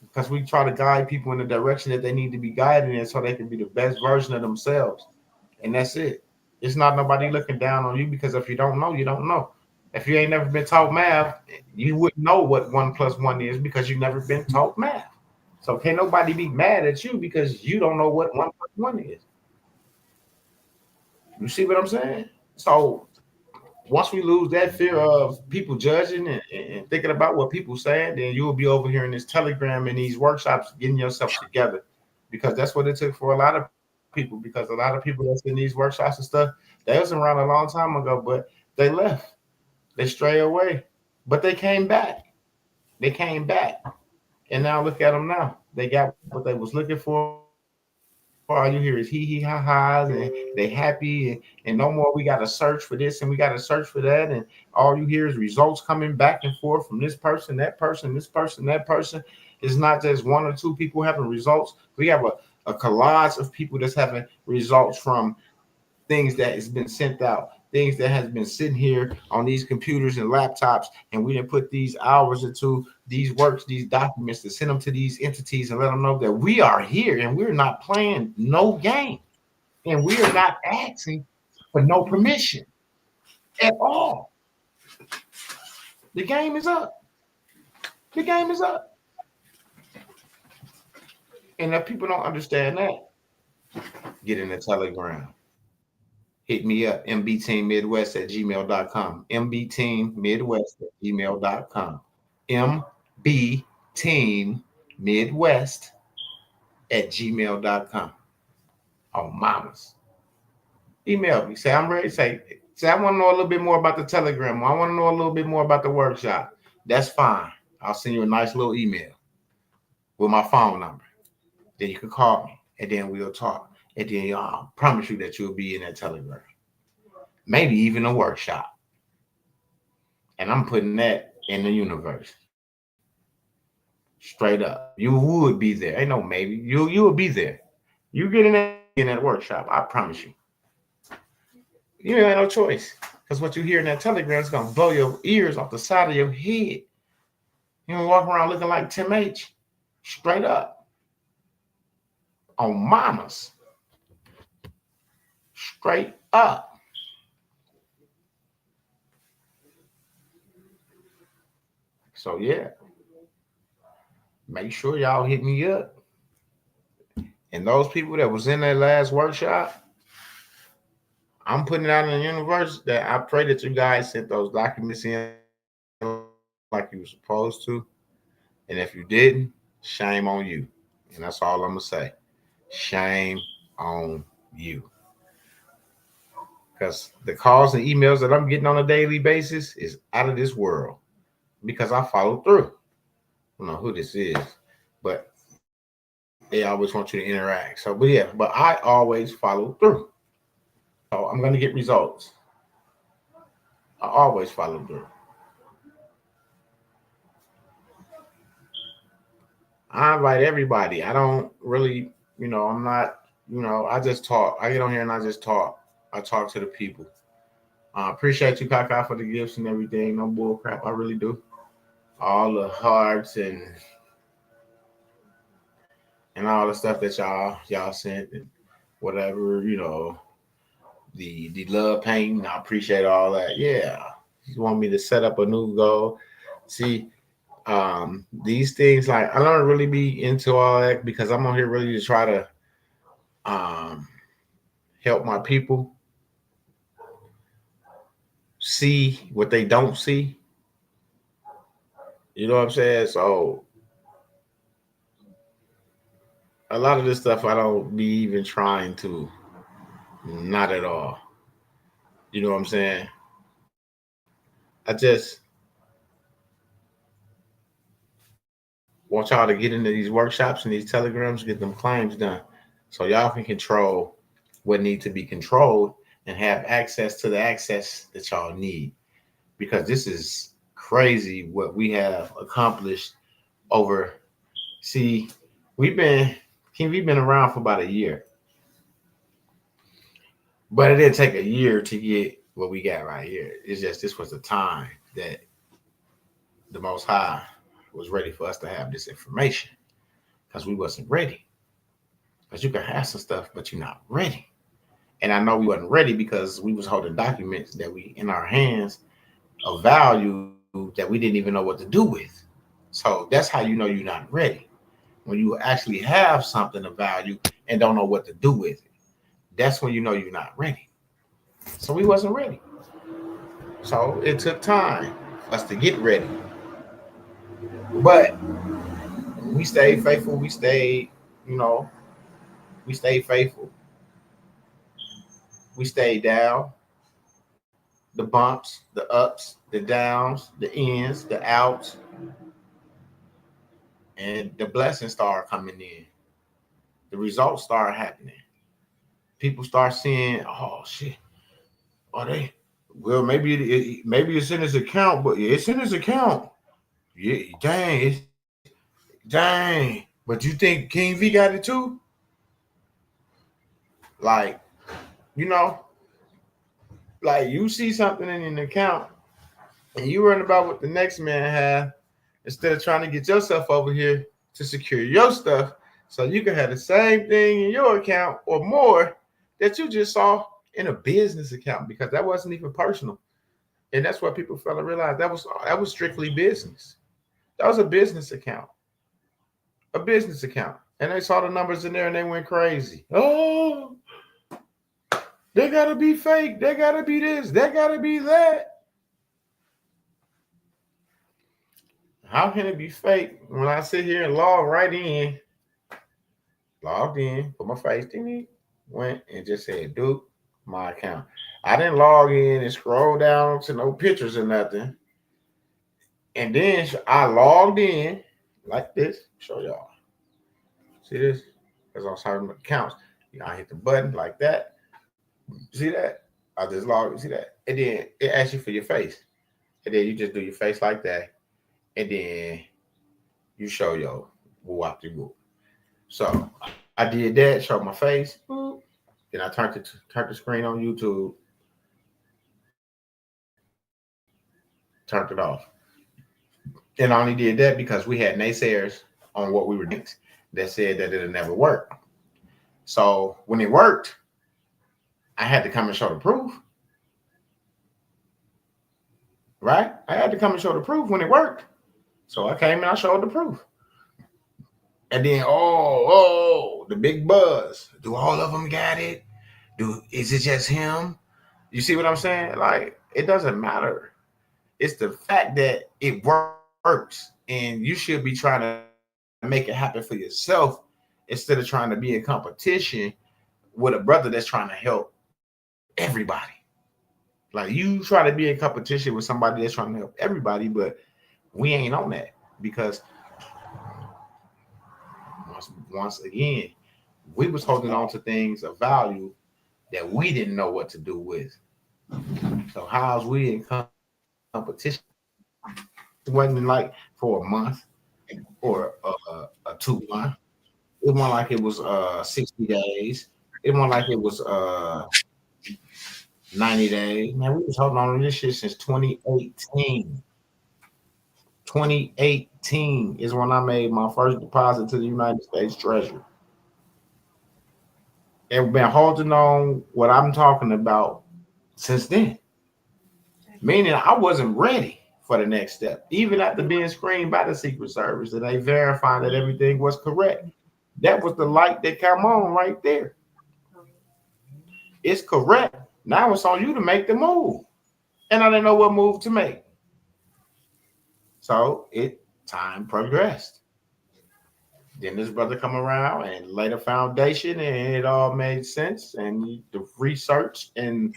Because we try to guide people in the direction that they need to be guided in so they can be the best version of themselves. And that's it. It's not nobody looking down on you because if you don't know, you don't know. If you ain't never been taught math, you wouldn't know what 1 + 1 is because you've never been taught math. So can't nobody be mad at you because you don't know what 1 + 1 is. You see what I'm saying? So once we lose that fear of people judging and thinking about what people saying, then you will be over here in this Telegram and these workshops getting yourself together because that's what it took for a lot of people because a lot of people that's in these workshops and stuff, they was around a long time ago, but they left. They stray away, but they came back. They came back, and now look at them now. They got what they was looking for. All you hear is hee hee ha ha's, and they happy, and no more. We got to search for this and we got to search for that, and all you hear is results coming back and forth from this person, that person, this person, that person. It's not just one or two people having results. We have a collage of people that's having results from things that has been sent out, things that has been sitting here on these computers and laptops, and we didn't put these hours into these works, these documents to send them to these entities and let them know that we are here and we're not playing no game, and we are not asking for no permission at all. The game is up. The game is up. And if people don't understand that, get in the Telegram. Hit me up, mbteammidwest@gmail.com. mbteammidwest@gmail.com. mbteammidwest@gmail.com. Oh, mamas. Email me. Say, I'm ready. Say, I want to know a little bit more about the Telegram. I want to know a little bit more about the workshop. That's fine. I'll send you a nice little email with my phone number. Then you can call me, and then we'll talk. And then I'll promise you that you'll be in that Telegram. Maybe even a workshop. And I'm putting that in the universe. Straight up. You would be there. Ain't no maybe. You will be there. You get in that workshop. I promise you. You ain't no choice. Because what you hear in that Telegram is going to blow your ears off the side of your head. You don't walk around looking like Tim H. Straight up. On mamas. Straight up. So yeah, make sure y'all hit me up. And those people that was in that last workshop, I'm putting it out in the universe that I pray that you guys sent those documents in like you were supposed to. And if you didn't, shame on you. And that's all I'm going to say. Shame on you. Because the calls and emails that I'm getting on a daily basis is out of this world. Because I follow through. I don't know who this is, but they always want you to interact. So, but I always follow through. So I'm going to get results. I always follow through. I invite everybody. I don't really, I'm not, I just talk. I get on here and I just talk. I talk to the people. I appreciate you, Kaka, for the gifts and everything. No bull crap. I really do. All the hearts and all the stuff that y'all sent and whatever, the love painting. I appreciate all that. Yeah. You want me to set up a new goal. See, these things, like, I don't really be into all that because I'm on here really to try to help my people see what they don't see. You know what I'm saying? So a lot of this stuff I don't be even trying to. Not at all. You know what I'm saying? I just want y'all to get into these workshops and these telegrams, get them claims done so y'all can control what needs to be controlled and have access to the access that y'all need. Because this is crazy what we have accomplished over. See, we've been around for about a year. But it didn't take a year to get what we got right here. It's just this was the time that the Most High was ready for us to have this information because we wasn't ready. Because you can have some stuff, but you're not ready. And I know we wasn't ready because we was holding documents that we in our hands of value that we didn't even know what to do with. So that's how you know you're not ready. When you actually have something of value and don't know what to do with it. That's when you know you're not ready. So we wasn't ready. So it took time for us to get ready. But we stayed faithful. We stayed faithful. We stayed down. the bumps, the ups, the downs, the ins, the outs, and the blessings start coming in. The results start happening. People start seeing, oh shit, oh they, well maybe it's in his account, but it's in his account. Yeah, dang. But you think King V got it too? Like, you know, like you see something in an account and you worrying about what the next man have instead of trying to get yourself over here to secure your stuff so you can have the same thing in your account or more that you just saw in a business account, because that wasn't even personal. And that's what people fail to realize. That was strictly business. That was a business account. A business account. And they saw the numbers in there and they went crazy. Oh, they gotta be fake. They gotta be this. They gotta be that. How can it be fake when I sit here and logged in, put my face in it, went and just said, Duke, my account. I didn't log in and scroll down to no pictures or nothing. And then I logged in like this. Show y'all. See this? Because I was having accounts. I hit the button like that. See that? I just logged. See that? And then it asks you for your face. And then you just do your face like that. And then you show your whoop de whoop. So I did that, showed my face. Then I turned the screen on YouTube. Turned it off. And I only did that because we had naysayers on what we were doing that said that it'll never work. So when it worked, I had to come and show the proof. Right? I had to come and show the proof when it worked. So I came and I showed the proof. And then, the big buzz. Do all of them got it? Is it just him? You see what I'm saying? Like, it doesn't matter. It's the fact that it works. And you should be trying to make it happen for yourself instead of trying to be in competition with a brother that's trying to help everybody. Like, you try to be in competition with somebody that's trying to help everybody, but we ain't on that because once again, we was holding on to things of value that we didn't know what to do with. So how's we in competition? It wasn't like for a month or a 2 month. It wasn't like it was 60 days. It wasn't like it was 90 days. Man, we was holding on to this shit since 2018. 2018 is when I made my first deposit to the United States Treasury. And we've been holding on what I'm talking about since then. Meaning I wasn't ready for the next step. Even after being screened by the Secret Service and they verified that everything was correct. That was the light that came on right there. It's correct. Now it's on you to make the move. And I didn't know what move to make. So time progressed. Then this brother come around and laid a foundation and it all made sense. And the research and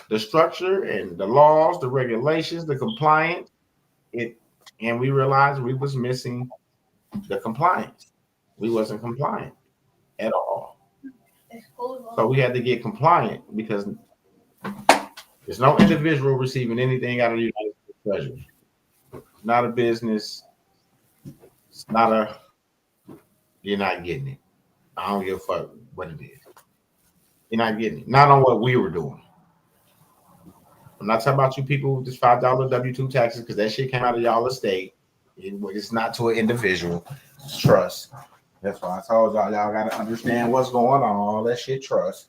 the structure and the laws, the regulations, the compliance, and we realized we was missing the compliance. We wasn't compliant at all. So we had to get compliant because there's no individual receiving anything out of the United States Treasury. Not a business. It's not you're not getting it. I don't give a fuck what it is. You're not getting it. Not on what we were doing. I'm not talking about you people with this $5 W-2 taxes because that shit came out of y'all estate. It's not to an individual. It's trust. That's why I told y'all got to understand what's going on. All that shit trust.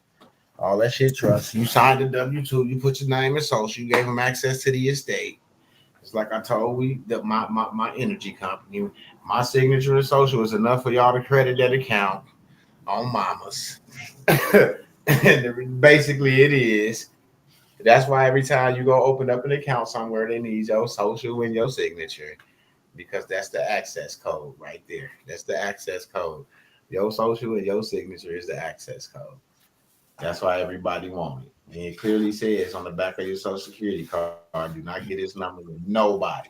All that shit trust. You signed the W-2. You put your name and social. You gave them access to the estate. It's like I told my energy company, my signature and social is enough for y'all to credit that account on mamas. And basically it is. That's why every time you go open up an account somewhere, they need your social and your signature because that's the access code right there. That's the access code. Your social and your signature is the access code. That's why everybody wants it. And it clearly says on the back of your social security card, do not get this number to nobody.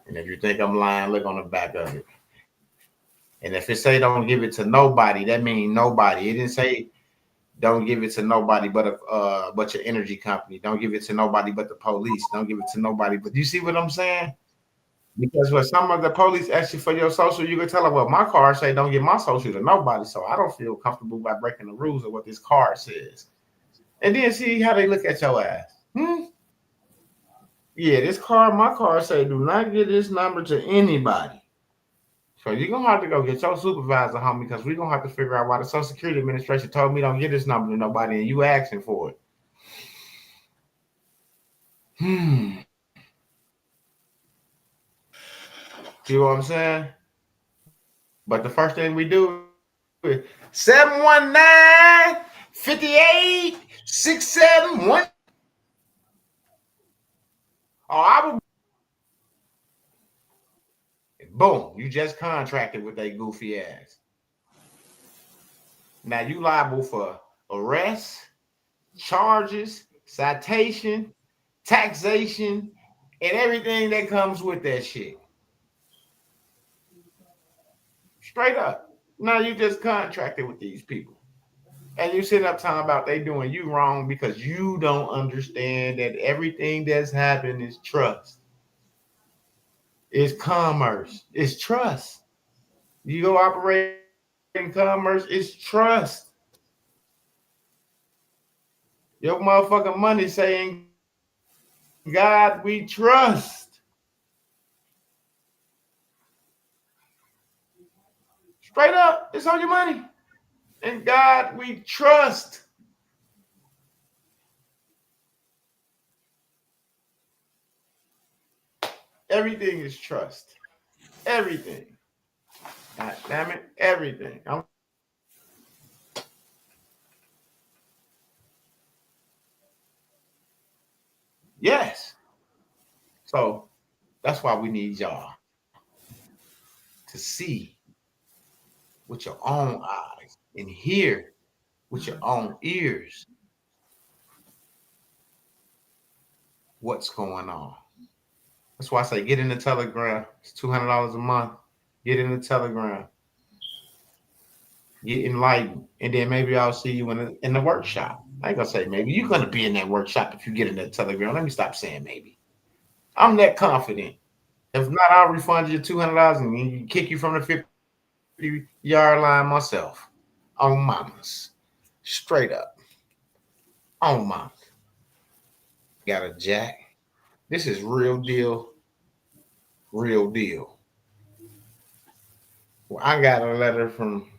And if you think I'm lying, look on the back of it. And if it say don't give it to nobody, that means nobody. It didn't say don't give it to nobody but your energy company. Don't give it to nobody but the police. Don't give it to nobody. But you see what I'm saying? Because when some of the police ask you for your social, you can tell them, well, my card say don't give my social to nobody. So I don't feel comfortable by breaking the rules of what this card says. And then see how they look at your ass. Yeah, this card, my card say do not give this number to anybody. So you're going to have to go get your supervisor, homie, because we're going to have to figure out why the Social Security Administration told me don't give this number to nobody and you asking for it. See what I'm saying? But the first thing we do is 719-58-671. Oh, I will. Boom, you just contracted with that goofy ass. Now you liable for arrest, charges, citation, taxation, and everything that comes with that shit. Straight up. Now you just contracted with these people. And you sit up talking about they doing you wrong because you don't understand that everything that's happened is trust. It's commerce. It's trust. You go operate in commerce, it's trust. Your motherfucking money saying, God, we trust. Straight up, it's on your money. And God, we trust. Everything is trust. Everything. God damn it, everything. Yes. So that's why we need y'all to see with your own eyes and hear with your own ears what's going on. That's why I say get in the Telegram. It's $200 a month. Get in the Telegram. Get enlightened. And then maybe I'll see you in the workshop. I ain't gonna say maybe. You're gonna be in that workshop if you get in that Telegram. Let me stop saying maybe. I'm that confident. If not, I'll refund you $200 and kick you from the 50-yard line myself. On mamas. Straight up. On mamas. Got a jack. This is real deal. Real deal. Well, I got a letter from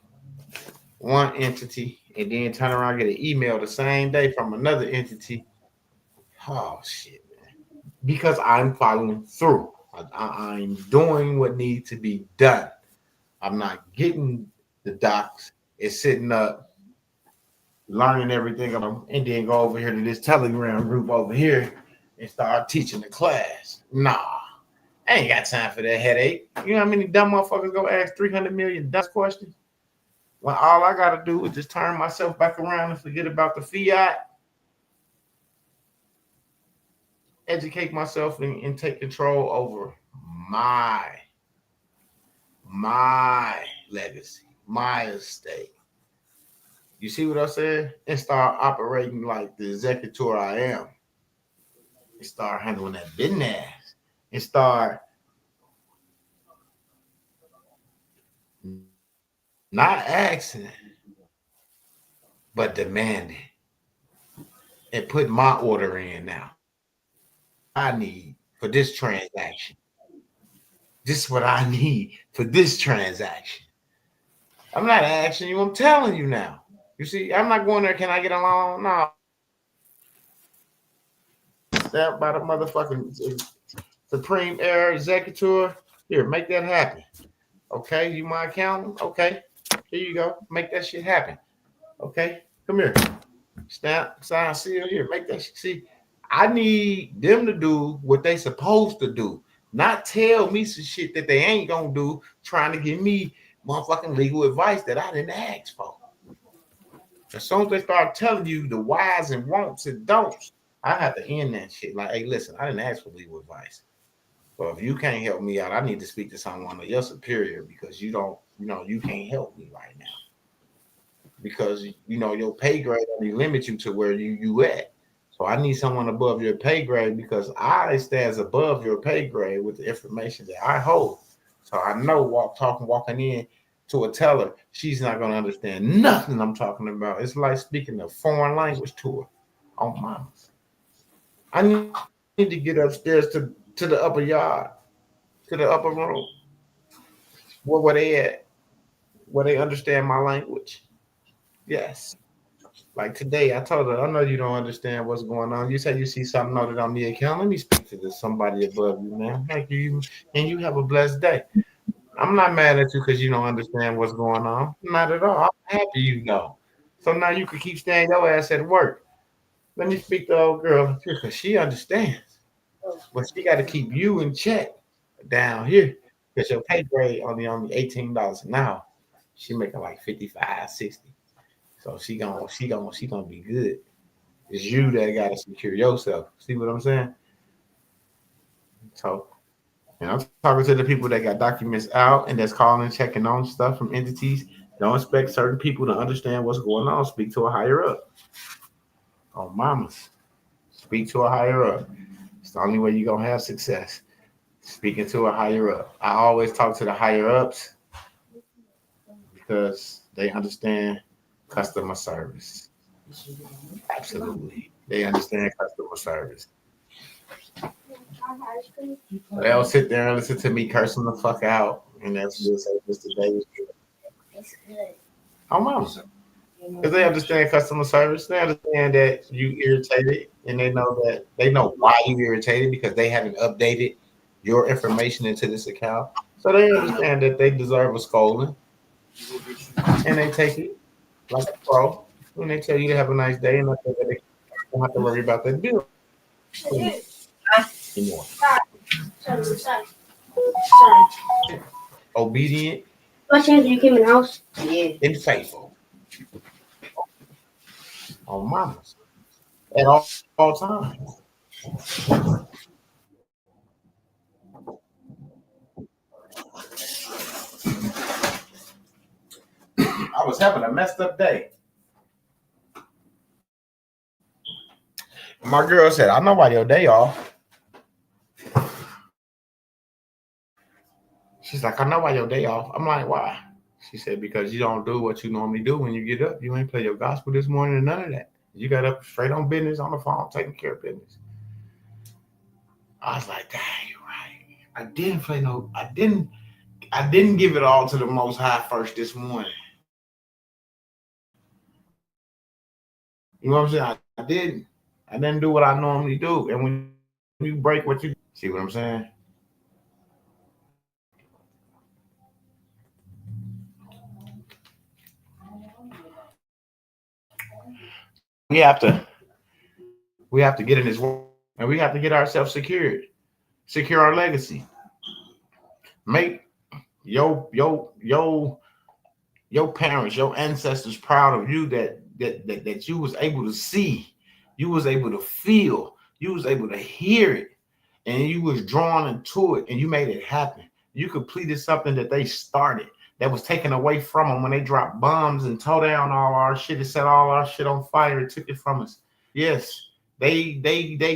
one entity and then turn around and get an email the same day from another entity. Oh, shit, man. Because I'm following through. I'm doing what needs to be done. I'm not getting the docs. It's sitting up, learning everything, and then go over here to this Telegram group over here and start teaching the class. Nah, I ain't got time for that headache. You know how many dumb motherfuckers go ask 300 million dumb questions? When all I got to do is just turn myself back around and forget about the fiat, educate myself and take control over my legacy, my estate. You see what I said? And start operating like the executor I am. And start handling that business. And start not asking, but demanding. And put my order in now. I need for this transaction. This is what I need for this transaction. I'm not asking you, I'm telling you now. You see, I'm not going there, can I get a loan? No. Stamped by the motherfucking Supreme Air Executor. Here, make that happen. Okay, you my accountant? Okay, here you go. Make that shit happen. Okay, come here. Stamp, sign, seal here. Make that shit. See, I need them to do what they supposed to do. Not tell me some shit that they ain't gonna do, trying to give me motherfucking legal advice that I didn't ask for. As soon as they start telling you the whys and won'ts and don'ts, I have to end that shit. Like, hey, listen, I didn't ask for legal advice. But if you can't help me out, I need to speak to someone of your superior because you don't, you can't help me right now. Because your pay grade only limits you to where you at. So I need someone above your pay grade because I stands above your pay grade with the information that I hold. So I know walking in to a teller, she's not gonna understand nothing I'm talking about. It's like speaking a foreign language to her. Oh my. I need to get upstairs to the upper yard, to the upper room. Where they at? Where they understand my language. Yes. Like today, I told her, I know you don't understand what's going on. You say you see something noted on the account. Let me speak to somebody above you, man. Thank you. And you have a blessed day. I'm not mad at you because you don't understand what's going on. Not at all. I'm happy you know. So now you can keep staying your ass at work. Let me speak to old girl because she understands. But she got to keep you in check down here because your pay grade only $18 an hour. She making like 55, 60. So she gonna be good. It's you that gotta secure yourself. See what I'm saying? So, I'm talking to the people that got documents out and that's calling and checking on stuff from entities. Don't expect certain people to understand what's going on. Speak to a higher up. Oh, mamas, speak to a higher up. It's the only way you're gonna have success. Speaking to a higher up. I always talk to the higher ups because they understand customer service. Absolutely. They understand customer service. They don't sit there and listen to me cursing the fuck out. And that's just say Mr. Davis. It's good. Oh, mama. Because they understand customer service. They understand that you irritated and they know why you irritated because they haven't updated your information into this account. So they understand that they deserve a scolding. And they take it like a pro. When they tell you to have a nice day and they don't have to worry about that bill anymore. Obedient. What time do you came in the house? Yeah. And faithful. On mamas. At all times. I was having a messed up day. My girl said, I know why your day off. She's like, I know why your day off. I'm like, why? She said, because you don't do what you normally do when you get up. You ain't play your gospel this morning and none of that. You got up straight on business on the phone, taking care of business. I was like, dang, you're right. I didn't give it all to the Most High first this morning. You know what I'm saying? I didn't do what I normally do. And when you break what you see what I'm saying? We have to get in this work and we have to get ourselves secured. Secure our legacy. Make your parents, your ancestors proud of you that you was able to see, you was able to feel, you was able to hear it, and you was drawn into it, and you made it happen. You completed something that they started that was taken away from them when they dropped bombs and tore down all our shit and set all our shit on fire and took it from us. Yes, they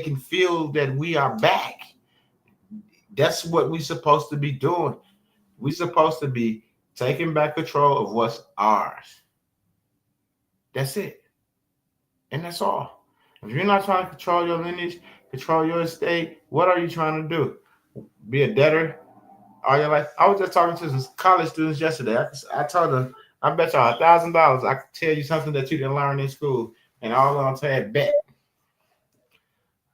can feel that we are back. That's what we're supposed to be doing. We're supposed to be taking back control of what's ours. That's it. And that's all. If you're not trying to control your lineage, control your estate, what are you trying to do? Be a debtor all your life? I was just talking to some college students yesterday. I told them, I bet y'all $1,000 I could tell you something that you didn't learn in school. And all of them said bet.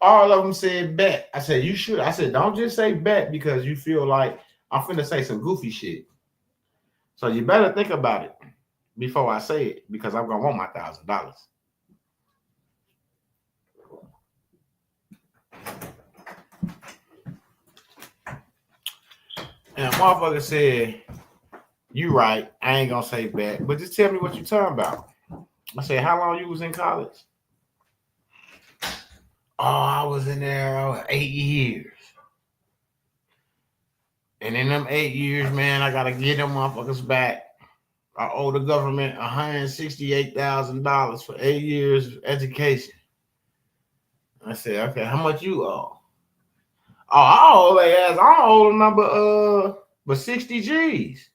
All of them said bet. I said, you should. I said, don't just say bet because you feel like I'm finna say some goofy shit. So you better think about it before I say it because I'm gonna want my $1,000. And a motherfucker said, you right, I ain't gonna say bet, but just tell me what you talking about. I said, how long you was in college? Oh, I was in there 8 years. And in them 8 years, man, I gotta get them motherfuckers back. I owe the government $168,000 for 8 years of education. I said, okay, how much you owe? Oh, I owe their ass. I owe the number but 60 G's.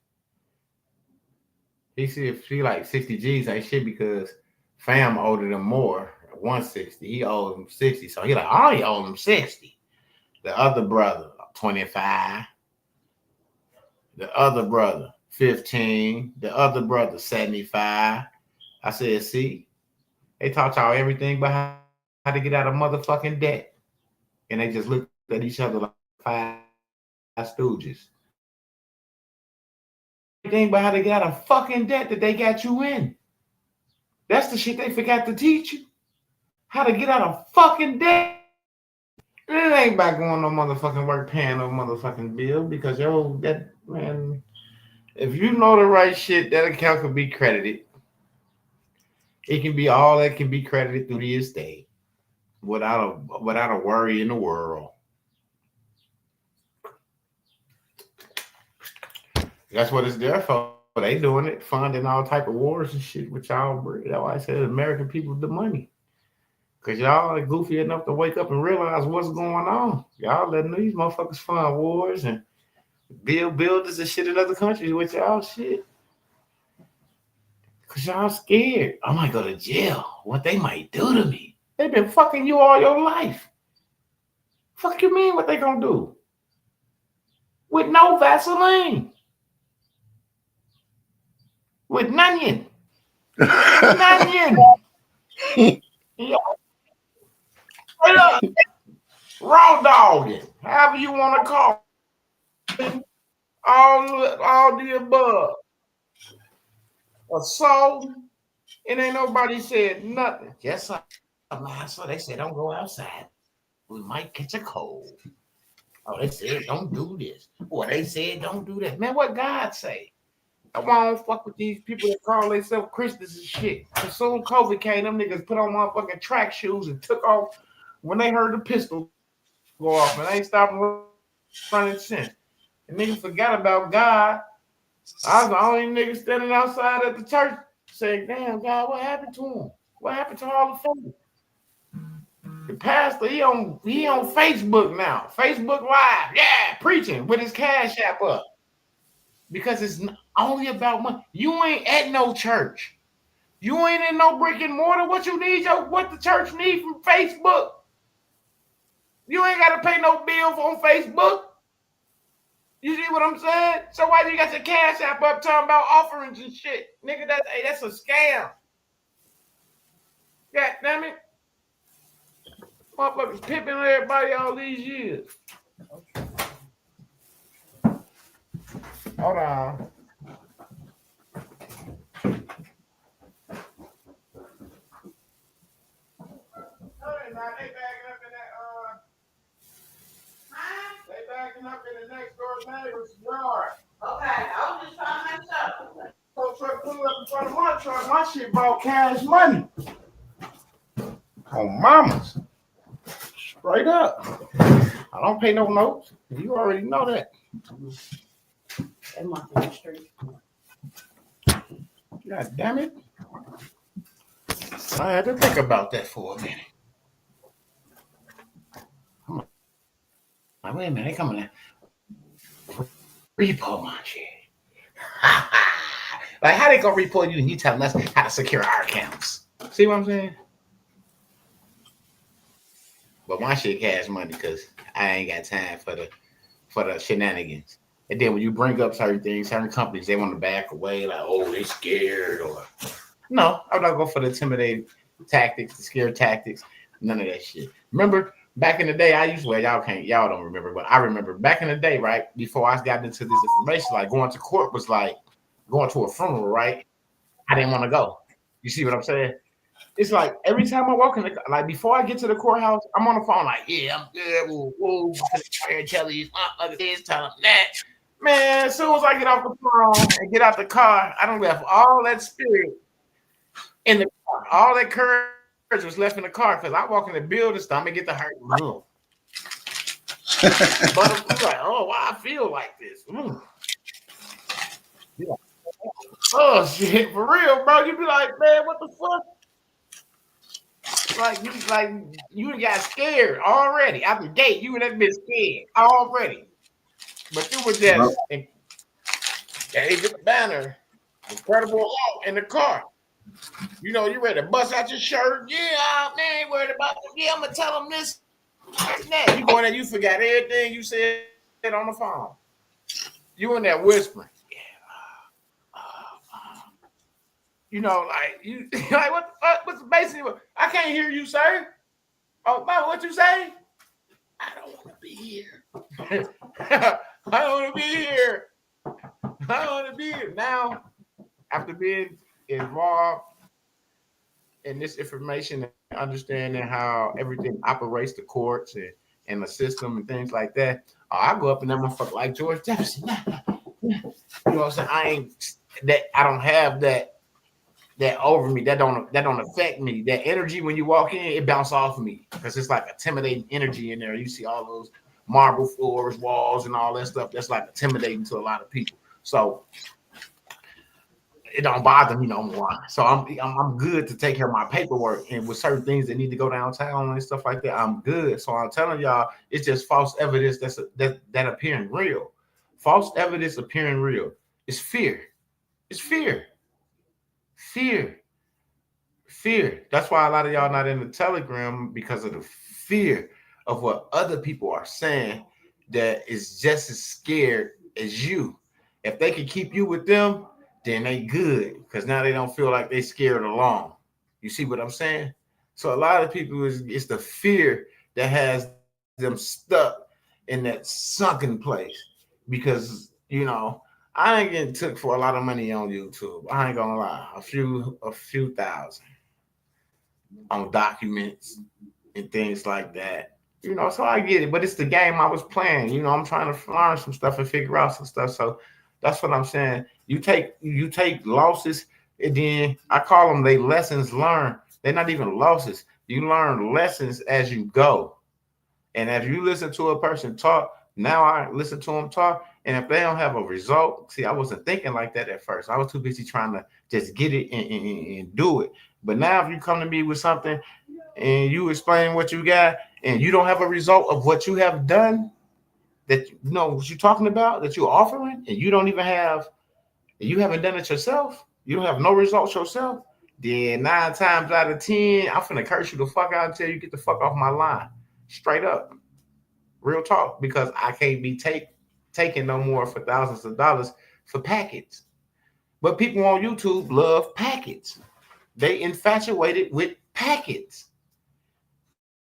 He said he like 60 G's ain't shit because fam owed him more. 160. He owed him 60. So he like, I only owe him 60. The other brother, 25. The other brother, 15. The other brother, 75. I said, see, they taught y'all everything but how to get out of motherfucking debt. And they just looked at each other like five stooges. Everything but how to get out of fucking debt that they got you in. That's the shit they forgot to teach you. How to get out of fucking debt. It ain't about going no motherfucking work paying no motherfucking bill because that man, if you know the right shit, that account can be credited. It can be all that can be credited through the estate without a worry in the world. That's what it's there for. They doing it, funding all type of wars and shit with y'all. That's why I said American people the money. Because y'all are goofy enough to wake up and realize what's going on. Y'all letting these motherfuckers fund wars and build buildings and shit in other countries with y'all shit. Because y'all scared. I might go to jail. What they might do to me. They've been fucking you all your life. Fuck you mean what they gonna do? With no Vaseline. With none. None. Yeah. Raw dogging, however you want to call it. All the above. Assault, and ain't nobody said nothing. Yes, sir. So they said don't go outside. We might catch a cold. Oh, they said don't do this. Or they said don't do that. Man, what God say? I won't fuck with these people that call themselves Christians and shit. As soon as COVID came, them niggas put on motherfucking track shoes and took off when they heard the pistol go off, and they ain't stopped running since. And niggas forgot about God. I was the only nigga standing outside at the church saying, damn, God, what happened to him? What happened to all the faith? The pastor, he on Facebook now. Facebook Live. Yeah, preaching with his Cash App up. Because it's only about money. You ain't at no church. You ain't in no brick and mortar. What you need, what the church need from Facebook? You ain't got to pay no bills on Facebook. You see what I'm saying? So why you got your Cash App up talking about offerings and shit? Nigga, that's a scam. God damn it. Motherfuckers pimping everybody all these years. Hold on. They backing up in the next door neighbor's yard. Okay, I was just trying to make sure. So truck pull up in front of my truck. My shit bought cash money. On mamas. Straight up. I don't pay no notes. You already know that. God damn it. I had to think about that for a minute. Like, wait a minute, they coming in. Repo my shit. Like, how they gonna report you and you telling us how to secure our accounts? See what I'm saying? But my shit cash money because I ain't got time for the shenanigans. And then when you bring up certain things, certain companies, they want to back away, like, oh, they scared, or no, I'm not going for the intimidating tactics, the scare tactics, none of that shit. Remember, back in the day, y'all don't remember, but I remember back in the day, right, before I got into this information, like going to court was like going to a funeral, right? I didn't want to go. You see what I'm saying? It's like every time I walk in, like before I get to the courthouse, I'm on the phone like, yeah, I'm good. Whoa, tell these motherfuckers this, tell them that. Man, as soon as I get off the phone and get out the car, I don't have all that spirit in the car. All that courage was left in the car because I walk in the building, stomach get the hurt. But I'm like, oh, why I feel like this? Yeah. Oh shit, for real, bro. You be like, man, what the fuck? Like you got scared already out the gate. You would have been scared already, but you were just gave it the banner, incredible Hulk in the car. You know, you ready to bust out your shirt. Yeah, man, ain't worried about it. Yeah, I'm gonna tell them this. That. You going there, you forgot everything you said on the phone. You in there whispering. You know, like you like what the fuck? What's the basis? I can't hear you, sir. Oh, man, what you say? I don't want to be here. I don't want to be here. I don't want to be here. Now, after being involved in this information and understanding how everything operates, the courts and the system and things like that, I go up and that motherfucker like George Jefferson. You know what I'm saying? I don't have that over me. That don't affect me. That energy when you walk in, it bounces off of me because it's like intimidating energy in there. You see all those marble floors, walls, and all that stuff. That's like intimidating to a lot of people. So it don't bother me no more. So I'm good to take care of my paperwork, and with certain things that need to go downtown and stuff like that, I'm good. So I'm telling y'all, it's just false evidence that appearing real. False evidence appearing real. It's fear. It's fear. Fear. That's why a lot of y'all not in the Telegram, because of the fear of what other people are saying that is just as scared as you. If they can keep you with them, then they good, because now they don't feel like they scared along. You see what I'm saying? So a lot of people, it's the fear that has them stuck in that sunken place, because, you know, I ain't getting took for a lot of money on YouTube. I ain't gonna lie, a few thousand on documents and things like that. You know, so I get it, but it's the game I was playing. You know, I'm trying to learn some stuff and figure out some stuff. So that's what I'm saying. You take losses, and then I call them they lessons learned. They're not even losses. You learn lessons as you go. And as you listen to a person talk, now I listen to them talk. And if they don't have a result, see, I wasn't thinking like that at first. I was too busy trying to just get it and do it. But now if you come to me with something and you explain what you got and you don't have a result of what you have done, that you know what you're talking about, that you're offering, and you don't even have, you haven't done it yourself, you don't have no results yourself, then 9 times out of 10, I'm finna curse you the fuck out until you get the fuck off my line. Straight up. Real talk, because I can't be taking no more for thousands of dollars for packets. But people on YouTube love packets. They infatuated with packets.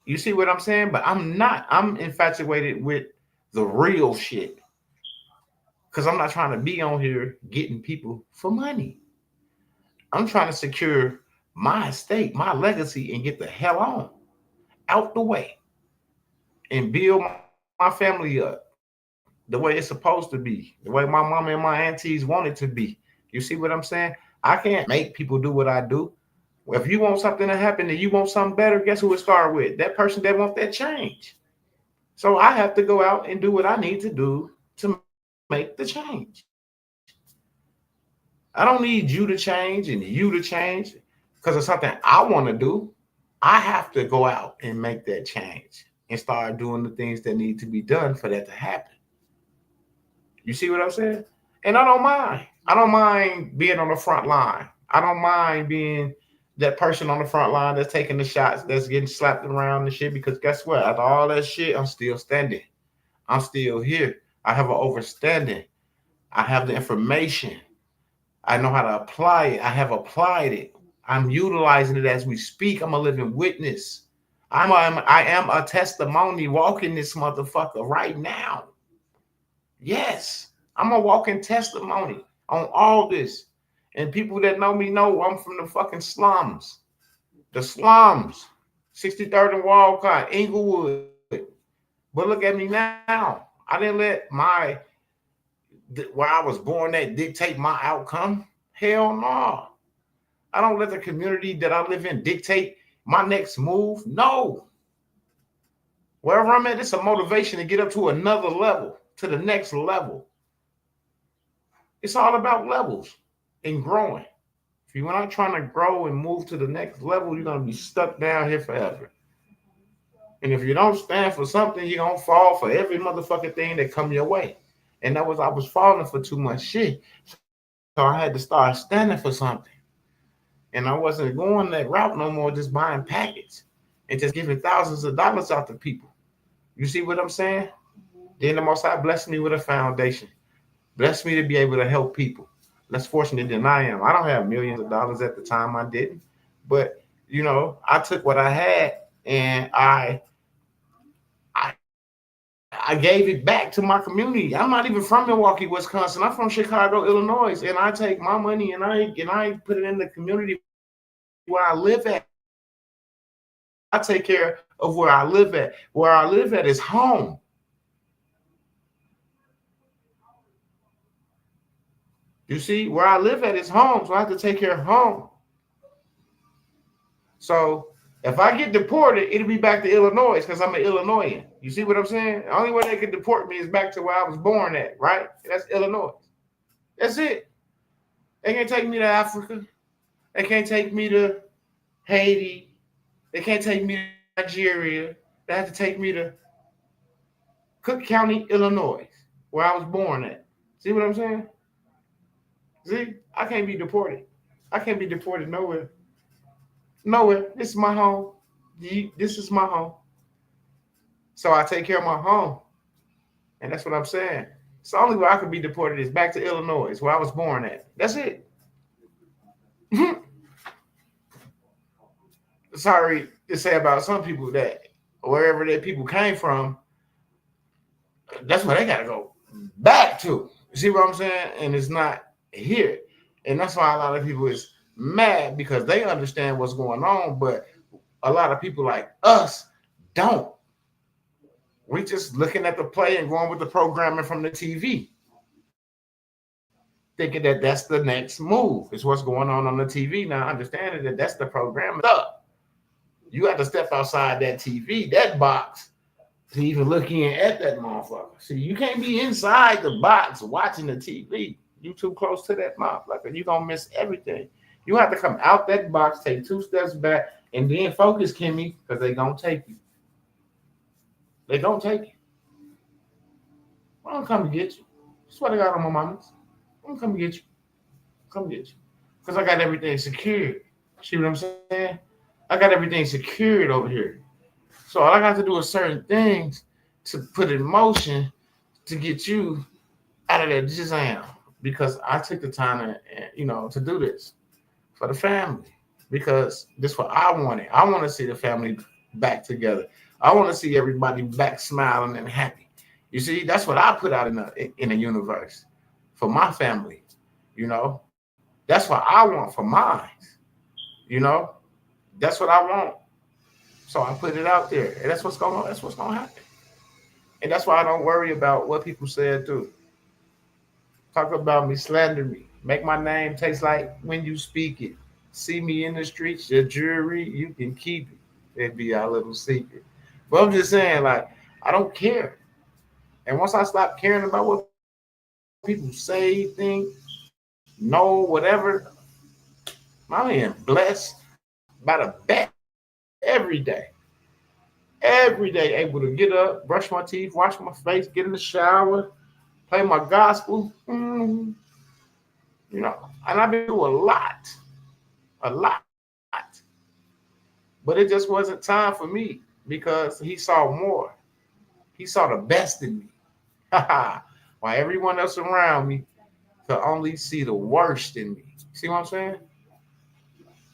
You see what I'm saying? But I'm not. I'm infatuated with the real shit, because I'm not trying to be on here getting people for money. I'm trying to secure my estate, my legacy, and get the hell on out the way and build my family up the way it's supposed to be, the way my mama and my aunties want it to be. You see what I'm saying? I can't make people do what I do. If you want something to happen and you want something better, guess who it start with? That person that wants that change. So I have to go out and do what I need to do to make the change. I don't need you to change and you to change because of something I want to do. I have to go out and make that change and start doing the things that need to be done for that to happen. You see what I'm saying? And I don't mind. I don't mind being on the front line. I don't mind being that person on the front line that's taking the shots, that's getting slapped around and shit, because guess what? After all that shit, I'm still standing. I'm still here. I have an overstanding. I have the information. I know how to apply it. I have applied it. I'm utilizing it as we speak. I'm a living witness. I am a testimony walking this motherfucker right now. Yes, I'm a walking testimony on all this. And people that know me know I'm from the fucking slums. The slums. 63rd and Walcott, Inglewood. But look at me now. I didn't let where I was born at dictate my outcome. Hell no. I don't let the community that I live in dictate my next move. No. Wherever I'm at, it's a motivation to get up to another level, to the next level. It's all about levels and growing. If you're not trying to grow and move to the next level, you're going to be stuck down here forever. And if you don't stand for something, you're going to fall for every motherfucking thing that come your way. And I was falling for too much shit. So I had to start standing for something. And I wasn't going that route no more, just buying packets and just giving thousands of dollars out to people. You see what I'm saying? Then the Most High blessed me with a foundation. Blessed me to be able to help people. Less fortunate than I am. I don't have millions of dollars at the time. I didn't. But, you know, I took what I had and I gave it back to my community. I'm not even from Milwaukee, Wisconsin. I'm from Chicago, Illinois. And I take my money and I put it in the community where I live at. I take care of where I live at. Where I live at is home. You see, where I live at is home, so I have to take care of home. So if I get deported, it'll be back to Illinois because I'm an Illinoisan. You see what I'm saying? The only way they can deport me is back to where I was born at, right? That's Illinois. That's it. They can't take me to Africa. They can't take me to Haiti. They can't take me to Nigeria. They have to take me to Cook County, Illinois, where I was born at. See what I'm saying? See, I can't be deported. I can't be deported nowhere. Nowhere. This is my home. This is my home. So I take care of my home. And that's what I'm saying. It's the only way I could be deported is back to Illinois, where I was born at. That's it. Sorry to say about some people that wherever their people came from, that's where they got to go back to. You see what I'm saying? And it's not here. And that's why a lot of people is mad because they understand what's going on, but a lot of people like us don't. We just looking at the play and going with the programming from the TV, thinking that that's the next move. It's what's going on the TV now, understanding that that's the program. You have to step outside that TV, that box, to even look in at that motherfucker. See, you can't be inside the box watching the TV. You too close to that motherfucker. You're going to miss everything. You have to come out that box, take 2 steps back, and then focus, Kimmy, because they're going to take you. They're going to take you. I'm going to come to get you. Swear to God on my mamas. I'm going to come get you. Come get you. Because I got everything secured. See what I'm saying? I got everything secured over here. So all I got to do is certain things to put in motion to get you out of that jam. Because I took the time to do this for the family. Because this is what I wanted. I want to see the family back together. I want to see everybody back smiling and happy. You see, that's what I put out in the universe for my family. You know, that's what I want for mine. You know, that's what I want. So I put it out there, and that's what's going on. That's what's going to happen. And that's why I don't worry about what people say too. Talk about me, slander me, make my name taste like when you speak it. See me in the streets, your jewelry, you can keep it. It'd be our little secret. But I'm just saying, like, I don't care. And once I stop caring about what people say, think, know, whatever, I am blessed by the best every day. Every day, able to get up, brush my teeth, wash my face, get in the shower, play my gospel. You know, and I've been through a lot. But it just wasn't time for me because he saw more. He saw the best in me. While everyone else around me could only see the worst in me. See what I'm saying?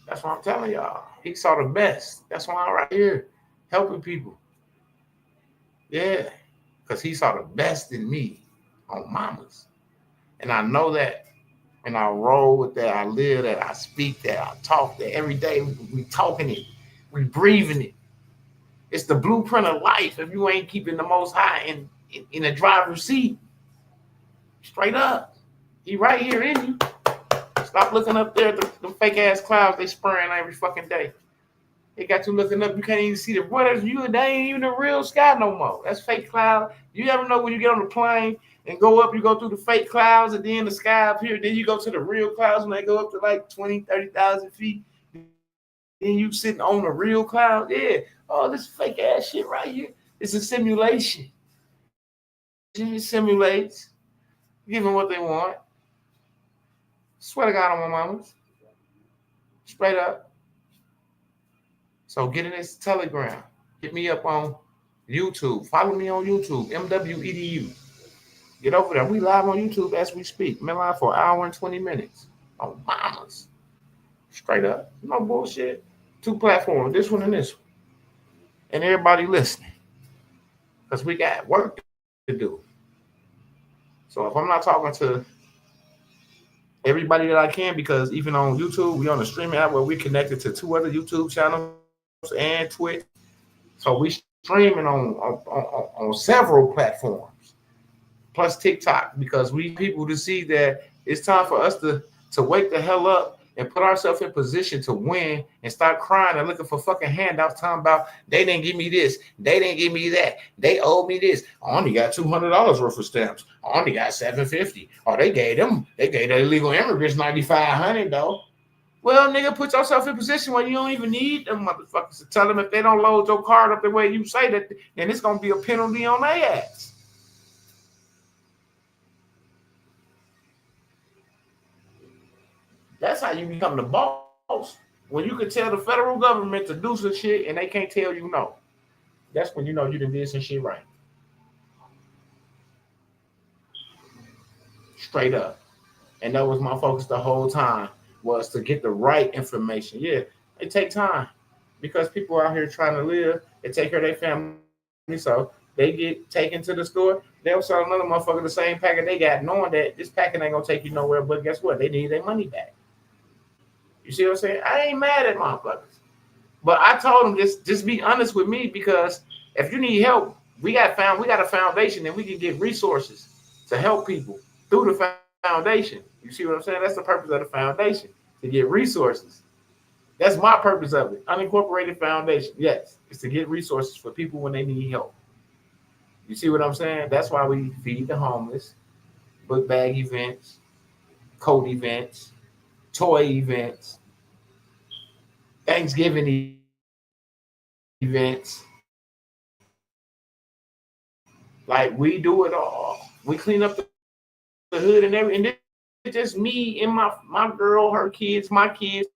That's what I'm telling y'all. He saw the best. That's why I'm right here helping people. Yeah, because he saw the best in me on mamas. And I know that. And I roll with that. I live that. I speak that. I talk that. Every day we talking it. We breathing it. It's the blueprint of life if you ain't keeping the Most High in the driver's seat. Straight up. He right here in you. Stop looking up there at the fake ass clouds they spraying every fucking day. They got you looking up. You can't even see the brothers. They ain't even the real sky no more. That's fake cloud. You ever know when you get on the plane and go up, you go through the fake clouds and then the sky up here. Then you go to the real clouds when they go up to like 20, 30,000 feet. Then you sitting on the real cloud. Yeah. Oh, this fake ass shit right here. It's a simulation. It simulates. Give them what they want. Swear to God on my mamas. Straight up. So get in this Telegram. Hit me up on YouTube. Follow me on YouTube, MWEDU. Get over there. We live on YouTube as we speak. Been live for an hour and 20 minutes. On mamas. Straight up. No bullshit. 2 platforms, this one and this one. And everybody listening. Because we got work to do. So if I'm not talking to everybody that I can, because even on YouTube, we on the streaming app where we connected to 2 other YouTube channels and Twitch. So we streaming on several platforms, plus TikTok, because we people to see that it's time for us to wake the hell up and put ourselves in position to win and start crying and looking for fucking handouts, talking about they didn't give me this, they didn't give me that, they owe me this. I only got $200 worth of stamps. I only got $750. Oh, they gave the illegal immigrants $9,500 though. Well, nigga, put yourself in a position where you don't even need them motherfuckers to tell them if they don't load your card up the way you say that, then it's gonna be a penalty on their ass. That's how you become the boss. When you can tell the federal government to do some shit and they can't tell you no. That's when you know you done did some shit right. Straight up. And that was my focus the whole time, was to get the right information. Yeah, it takes time because people out here trying to live and take care of their family. So they get taken to the store, they'll sell another motherfucker the same packet they got, knowing that this packet ain't gonna take you nowhere, but guess what? They need their money back. You see what I'm saying? I ain't mad at motherfuckers. But I told them just be honest with me, because if you need help, we got a foundation and we can get resources to help people through the foundation. You see what I'm saying? That's the purpose of the foundation, to get resources. That's my purpose of it. Unincorporated foundation. Yes, it's to get resources for people when they need help. You see what I'm saying? That's why we feed the homeless, book bag events, coat events, toy events, Thanksgiving events. Like, we do it all. We clean up the hood and everything. And it's just me and my girl, her kids, my kids,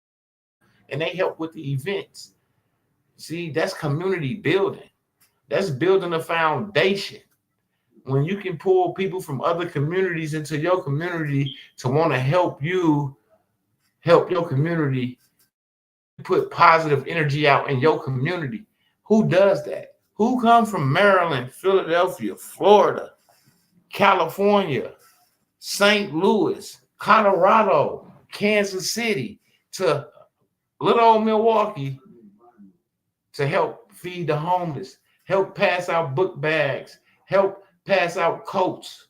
and they help with the events. See, that's community building. That's building a foundation. When you can pull people from other communities into your community to want to help you help your community, put positive energy out in your community. Who does that? Who comes from Maryland, Philadelphia, Florida, California, St. Louis, Colorado, Kansas City, to little old Milwaukee to help feed the homeless, help pass out book bags, help pass out coats,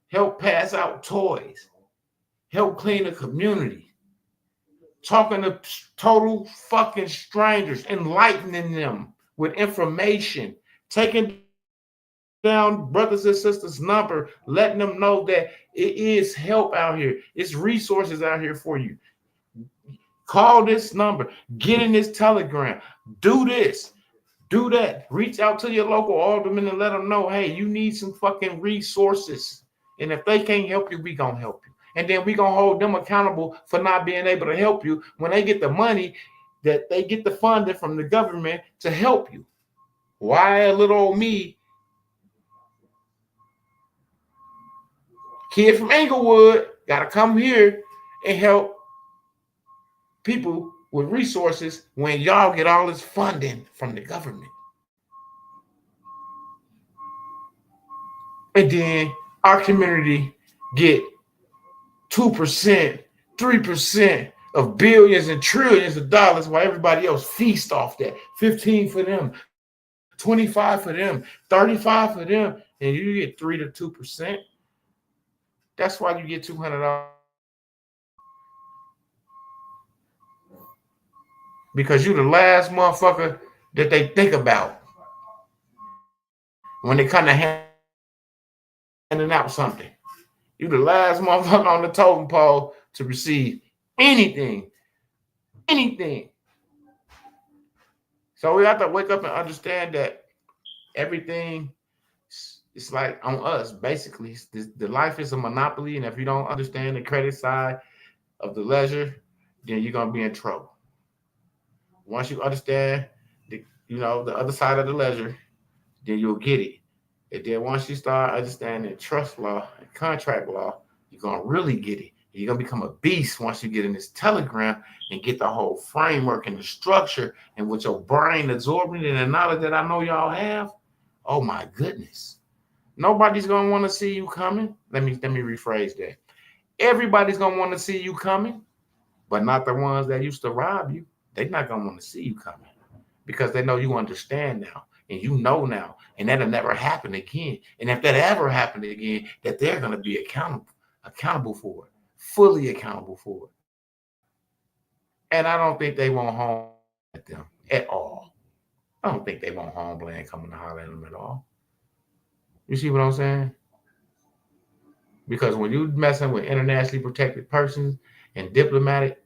help pass out toys, help clean the community, talking to total fucking strangers, enlightening them with information, taking down brothers and sisters' number, letting them know that it is help out here. It's resources out here for you. Call this number, get in this Telegram, do this, do that. Reach out to your local alderman and let them know, hey, you need some fucking resources. And if they can't help you, we gonna help you. And then we gonna hold them accountable for not being able to help you when they get the money, that they get the funding from the government to help you. Why little old me, kid from Englewood, gotta come here and help people with resources when y'all get all this funding from the government? And then our community get 2%, 3% of billions and trillions of dollars, while everybody else feast off that. 15 for them, 25 for them, 35 for them, and you get 3 to 2%. That's why you get $200. because you the last motherfucker that they think about when they kind of handing out something. You the last motherfucker on the totem pole to receive anything. So we have to wake up and understand that everything is like on us, basically. The life is a monopoly, and if you don't understand the credit side of the ledger, then you're gonna be in trouble. Once you understand the other side of the ledger, then you'll get it. And then once you start understanding trust law and contract law, you're gonna really get it. You're gonna become a beast once you get in this telegram and get the whole framework and the structure, and with your brain absorbing it and the knowledge that I know y'all have. Oh my goodness. Nobody's gonna want to see you coming. Let me rephrase that. Everybody's gonna want to see you coming, but not the ones that used to rob you. They're not gonna want to see you coming because they know you understand now and you know now, and that'll never happen again. And if that ever happened again, that they're gonna be accountable for it, fully accountable for it. And I don't think they want home at them at all. I don't think they want Homeland coming to holler at them at all. You see what I'm saying? Because when you're messing with internationally protected persons and diplomatic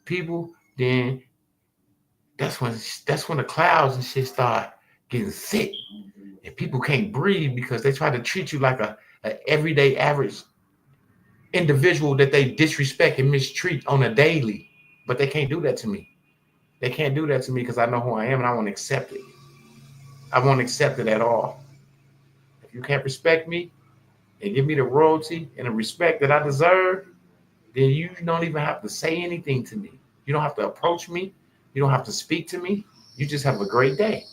people, then that's when the clouds and shit start getting thick, and people can't breathe because they try to treat you like a everyday average individual that they disrespect and mistreat on a daily. But they can't do that to me. They can't do that to me because I know who I am and I won't accept it. I won't accept it at all. If you can't respect me and give me the royalty and the respect that I deserve, then you don't even have to say anything to me. You don't have to approach me. You don't have to speak to me. You just have a great day.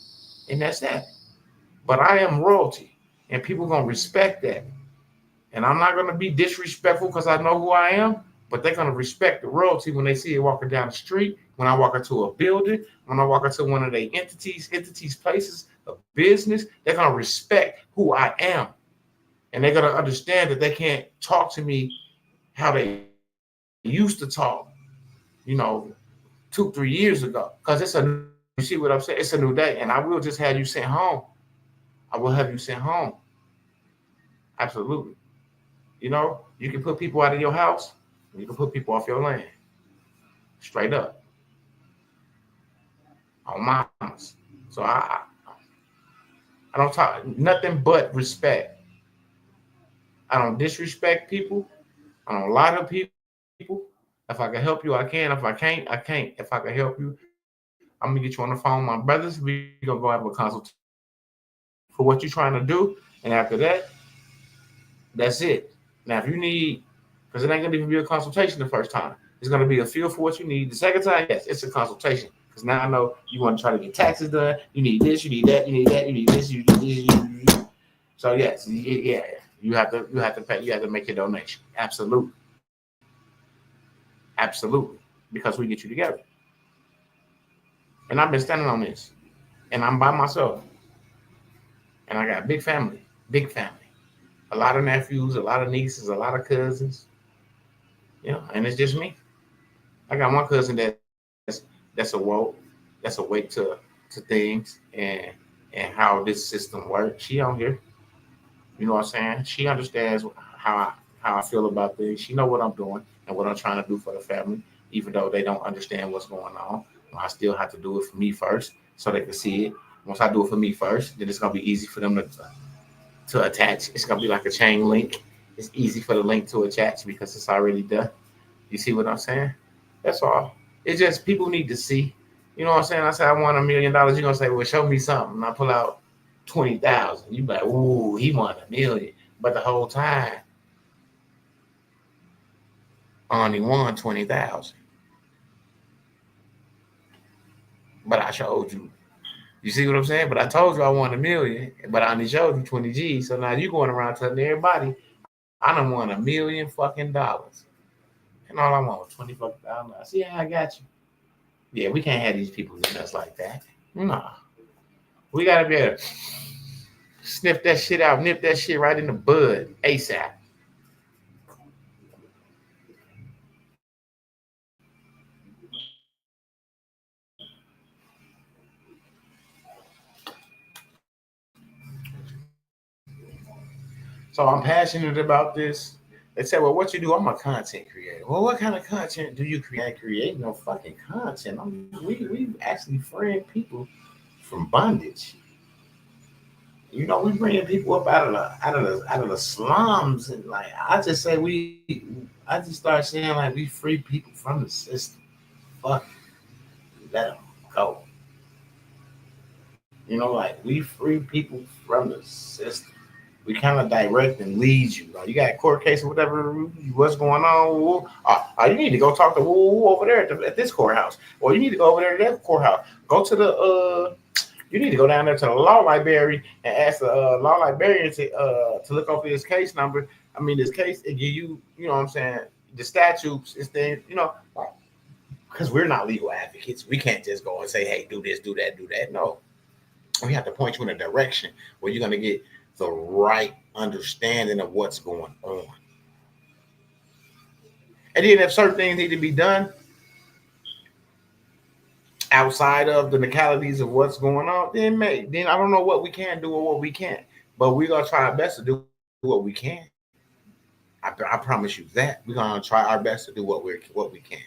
And that's that. But I am royalty, and people are going to respect that. And I'm not going to be disrespectful because I know who I am, but they're going to respect the royalty when they see it walking down the street, when I walk into a building, when I walk into one of their entities, places of business. They're going to respect who I am. And they're going to understand that they can't talk to me how they used to talk, 2-3 years ago. Because you see what I'm saying? It's a new day. And I will just have you sent home. I will have you sent home. Absolutely. You can put people out of your house, and you can put people off your land. Straight up. On my promise. So I don't talk nothing but respect. I don't disrespect people. I don't lie to people. If I can help you, I can. If I can't, I can't. If I can help you, I'm gonna get you on the phone with my brothers. We're gonna go have a consultation for what you're trying to do. And after that, that's it. Now, if you need, because it ain't gonna even be a consultation the first time. It's gonna be a feel for what you need. The second time, yes, it's a consultation. Because now I know you want to try to get taxes done. You need this, you need that, you need that, you need this, you need this, you need this. So yes, yeah, you have to pay. You have to make your donation. Absolutely. Because we get you together. And I've been standing on this. And I'm by myself. And I got a big family. A lot of nephews, a lot of nieces, a lot of cousins. And it's just me. I got one cousin that's awake to things and how this system works. She on here. You know what I'm saying? She understands how I feel about things. She know what I'm doing and what I'm trying to do for the family, even though they don't understand what's going on. I still have to do it for me first so they can see it. Once I do it for me first, then it's gonna be easy for them to attach. It's gonna be like a chain link. It's easy for the link to attach because it's already done. You see what I'm saying? That's all. It's just people need to see. You know what I'm saying? I say I want $1 million. You're gonna say, well, show me something. And I pull out 20,000. You be like, ooh, he won $1 million. But the whole time, I only won 20,000. But I showed you. You see what I'm saying? But I told you I won $1 million, but I only showed you 20 G's. So now you going around telling everybody I done won $1 million fucking dollars. And all I want was 20 fucking dollars. See how I got you. Yeah, we can't have these people doing us like that. No. We gotta be able to sniff that shit out, nip that shit right in the bud ASAP. So I'm passionate about this. They said, well, what you do? I'm a content creator. Well, what kind of content do you create? Create no fucking content. We actually freeing people from bondage. You know, we bringing people up out of the slums, and like I just say I just start saying like we free people from the system. Fuck, let them go. You know, like we free people from the system. We kind of direct and lead you. Like, you got a court case or whatever, what's going on? You need to go talk to over there at this courthouse, or you need to go over there to that courthouse. Go to the you need to go down there to the law library and ask the law librarian to look over this case number. I mean, this case and give you, you know what I'm saying, the statutes and things, you know, because we're not legal advocates. We can't just go and say, hey, do this, do that, do that. No, we have to point you in a direction where you're going to get the right understanding of what's going on. And then if certain things need to be done outside of the legalities of what's going on, then I don't know what we can do or what we can't. But we're going to try our best to do what we can. I promise you that. We're going to try our best to do what we can.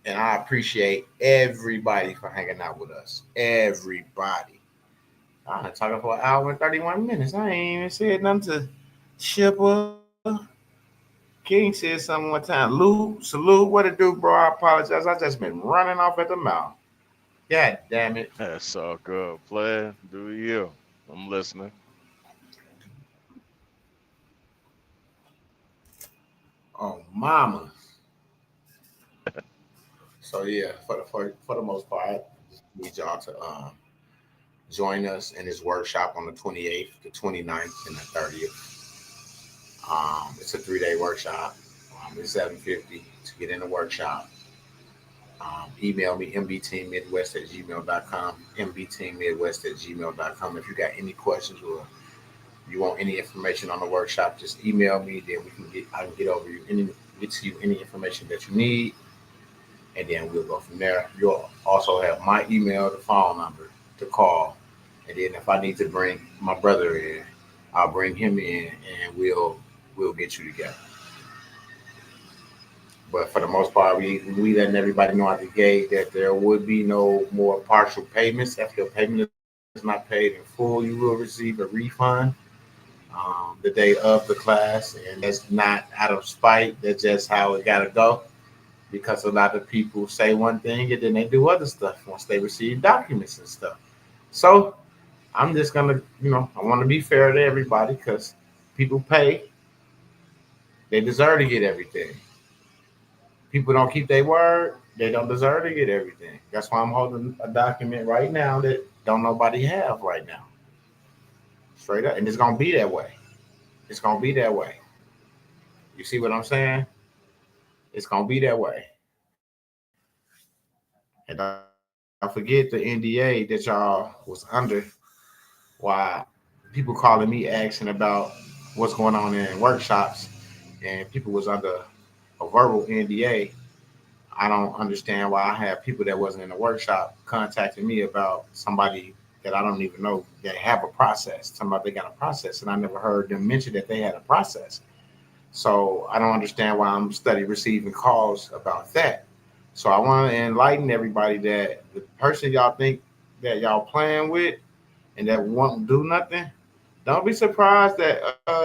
And I appreciate everybody for hanging out with us. Everybody. I've been talking for an hour and 31 minutes. I ain't even said nothing to Shipper. King said something one time. Lou, salute. What it do, bro? I apologize. I just been running off at the mouth. God damn it. That's all good. Play. Do you? I'm listening. Oh, mama. So yeah, for the most part, I just need y'all to join us in this workshop on the 28th, the 29th, and the 30th. It's a 3-day workshop. It's $750 to get in the workshop. Email me mbteammidwest@gmail.com, mbteammidwest@gmail.com. If you got any questions or you want any information on the workshop, just email me. Then I can get to you any information that you need, and then we'll go from there. You'll also have my email, the phone number to call, and then if I need to bring my brother in, I'll bring him in, and we'll get you together. But for the most part, we letting everybody know at the gate that there would be no more partial payments. If your payment is not paid in full, you will receive a refund the day of the class, and that's not out of spite. That's just how it gotta go. Because a lot of people say one thing and then they do other stuff once they receive documents and stuff. So I'm just gonna, I want to be fair to everybody because people pay. They deserve to get everything. People don't keep their word. They don't deserve to get everything. That's why I'm holding a document right now that don't nobody have right now. Straight up. And it's going to be that way. It's going to be that way. You see what I'm saying? It's going to be that way. And I forget the NDA that y'all was under. Why people calling me asking about what's going on in workshops, and people was under a verbal NDA. I don't understand why I have people that wasn't in the workshop contacting me about somebody that I don't even know that have a process. Somebody they got a process, and I never heard them mention that they had a process. So I don't understand why I'm receiving calls about that. So I want to enlighten everybody that the person y'all think that y'all playing with and that won't do nothing, don't be surprised that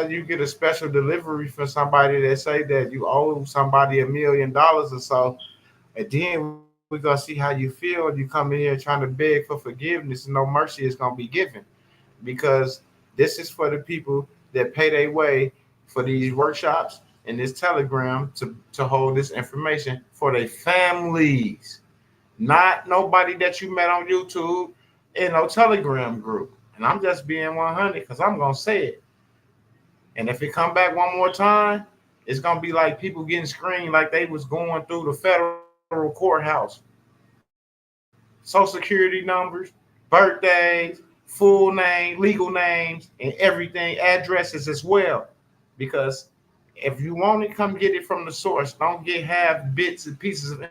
you get a special delivery for somebody that say that you owe somebody $1 million or so. And then we're going to see how you feel. You come in here trying to beg for forgiveness and no mercy is going to be given. Because this is for the people that pay their way for these workshops and this telegram to hold this information for their families. Not nobody that you met on YouTube in no telegram group. And I'm just being 100 because I'm going to say it. And if it come back one more time, it's going to be like people getting screened like they was going through the federal courthouse. Social security numbers, birthdays, full name, legal names, and everything, addresses as well. Because if you want it, come get it from the source. Don't get half bits and pieces of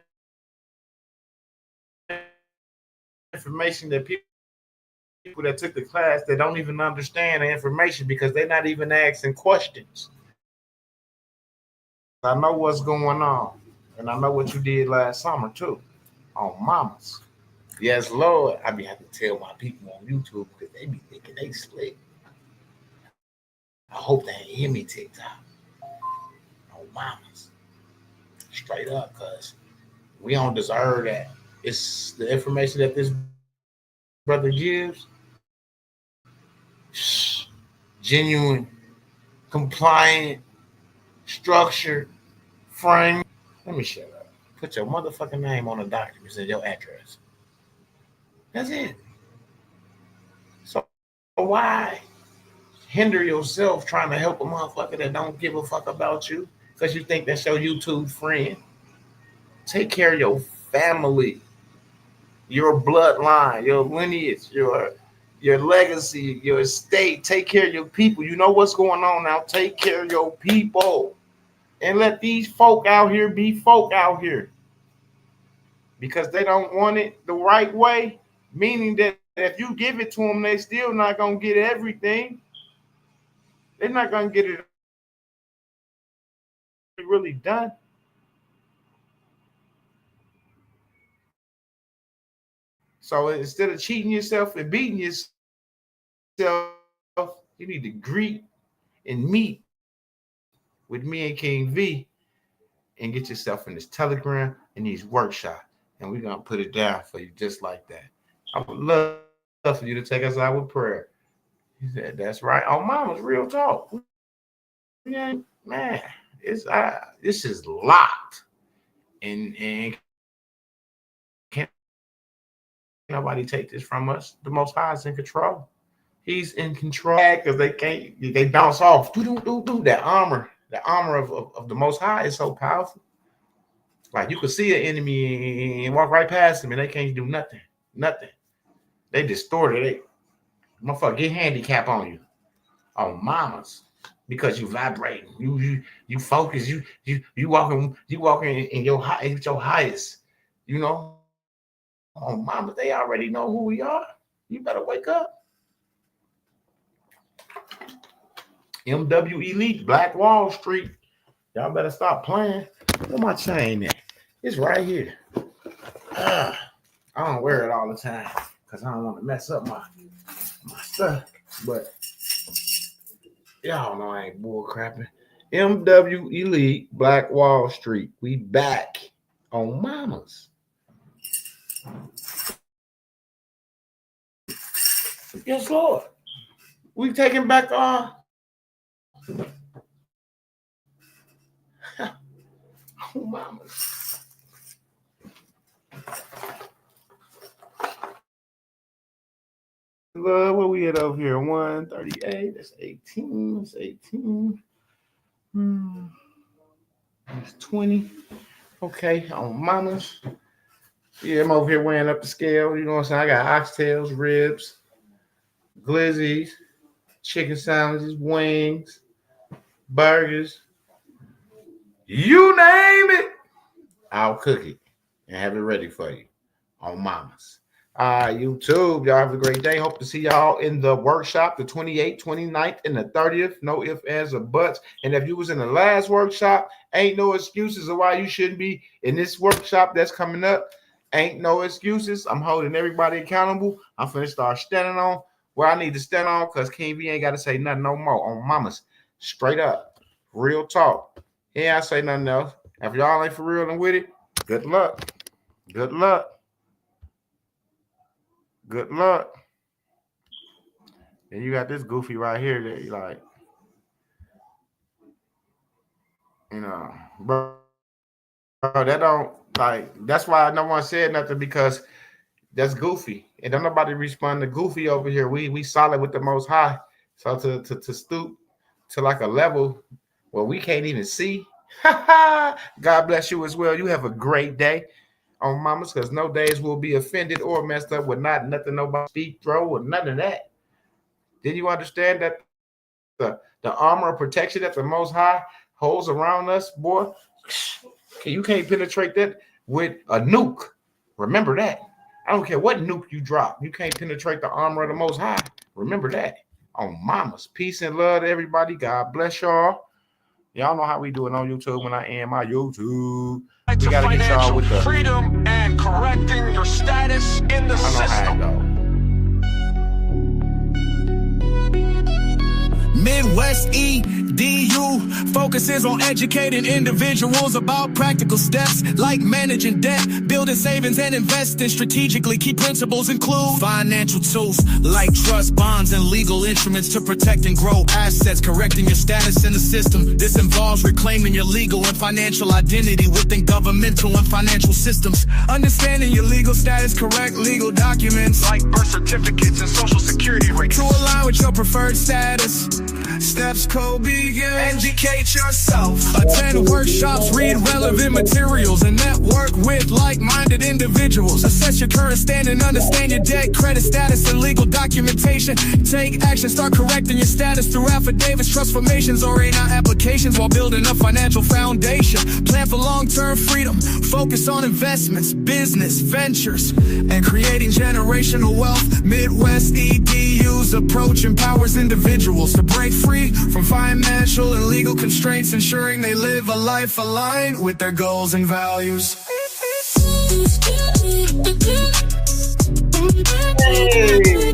information that people people that took the class that don't even understand the information because they're not even asking questions. I know what's going on, and I know what you did last summer too, on mamas. Yes, Lord. I be having to tell my people on YouTube because they be thinking they slick. I hope they ain't hear me TikTok. On mamas. Straight up, cuz we don't deserve that. It's the information that this brother gives. Genuine, compliant, structured, frame. Let me shut up. Put your motherfucking name on the documents and your address. That's it. So why hinder yourself trying to help a motherfucker that don't give a fuck about you because you think that's your YouTube friend? Take care of your family, your bloodline, your lineage, your legacy, your estate. Take care of your people. You know what's going on now. Take care of your people. And let these folk out here be folk out here. Because they don't want it the right way. Meaning that if you give it to them, they still not going to get everything. They're not going to get it really done. So instead of cheating yourself and beating yourself, you need to greet and meet with me and King V and get yourself in this Telegram and these workshops. And we're going to put it down for you just like that. I would love for you to take us out with prayer. He said, that's right. Oh, mama's real talk. Yeah, man, this is locked. And can't nobody take this from us. The Most High is in control. He's in control because they bounce off. That armor of the Most High is so powerful. Like you could see an enemy and walk right past them and they can't do nothing. They distorted it. Motherfucker, get handicap on you. On mamas. Because you vibrating. You focus. You walking in your highest. You know. Oh, mama, they already know who we are. You better wake up. MW Elite, Black Wall Street. Y'all better stop playing. Where my chain at? It's right here. I don't wear it all the time because I don't want to mess up my stuff. But y'all know I ain't bull crapping. MW Elite, Black Wall Street. We back on mamas. Yes, Lord. We taking back our oh, mamas. Where we at over here? 138. That's 18. That's 18. That's 20. Okay, on mamas. Yeah, I'm over here weighing up the scale. You know what I'm saying? I got oxtails, ribs, glizzies, chicken sandwiches, wings, burgers. You name it, I'll cook it and have it ready for you on mamas. YouTube, y'all have a great day. Hope to see y'all in the workshop, the 28th, 29th, and the 30th. No ifs, ands, or buts. And if you was in the last workshop, ain't no excuses of why you shouldn't be in this workshop that's coming up. Ain't no excuses. I'm holding everybody accountable. I'm finna start standing on where I need to stand on because King V ain't got to say nothing no more on mamas. Straight up. Real talk. He ain't say nothing else. If y'all ain't for real and with it, good luck. Good luck. Good luck. And you got this goofy right here that you like, you know, bro, that don't like, that's why no one said nothing because that's goofy. And don't nobody respond to goofy over here. We solid with the Most High. So to stoop to like a level where we can't even see. God bless you as well. You have a great day on mamas, because no days will be offended or messed up with nothing nobody speak, throw, or none of that. Did you understand that the armor of protection that the Most High holds around us, boy? You can't penetrate that with a nuke. Remember that. I don't care what nuke you drop. You can't penetrate the armor of the Most High. Remember that. On mamas. Peace and love to everybody. God bless y'all. Y'all know how we do it on YouTube when I end my YouTube. We gotta get y'all with the freedom and correcting your status in the system. I know how it go. Midwest EDU focuses on educating individuals about practical steps like managing debt, building savings, and investing strategically. Key principles include financial tools like trust, bonds, and legal instruments to protect and grow assets, correcting your status in the system. This involves reclaiming your legal and financial identity within governmental and financial systems. Understanding your legal status, correct legal documents Like birth certificates and social security rates. to align with your preferred status. Steps code begin. Educate yourself. Attend workshops, read relevant materials, and network with like-minded individuals. Assess your current standing, understand your debt, credit status, and legal documentation. Take action, start correcting your status through affidavits, trust formations, or A9 applications while building a financial foundation. Plan for long-term freedom. Focus on investments, business, ventures, and creating generational wealth. Midwest EDU's approach empowers individuals to break free from financial and legal constraints, ensuring they live a life aligned with their goals and values. Hey.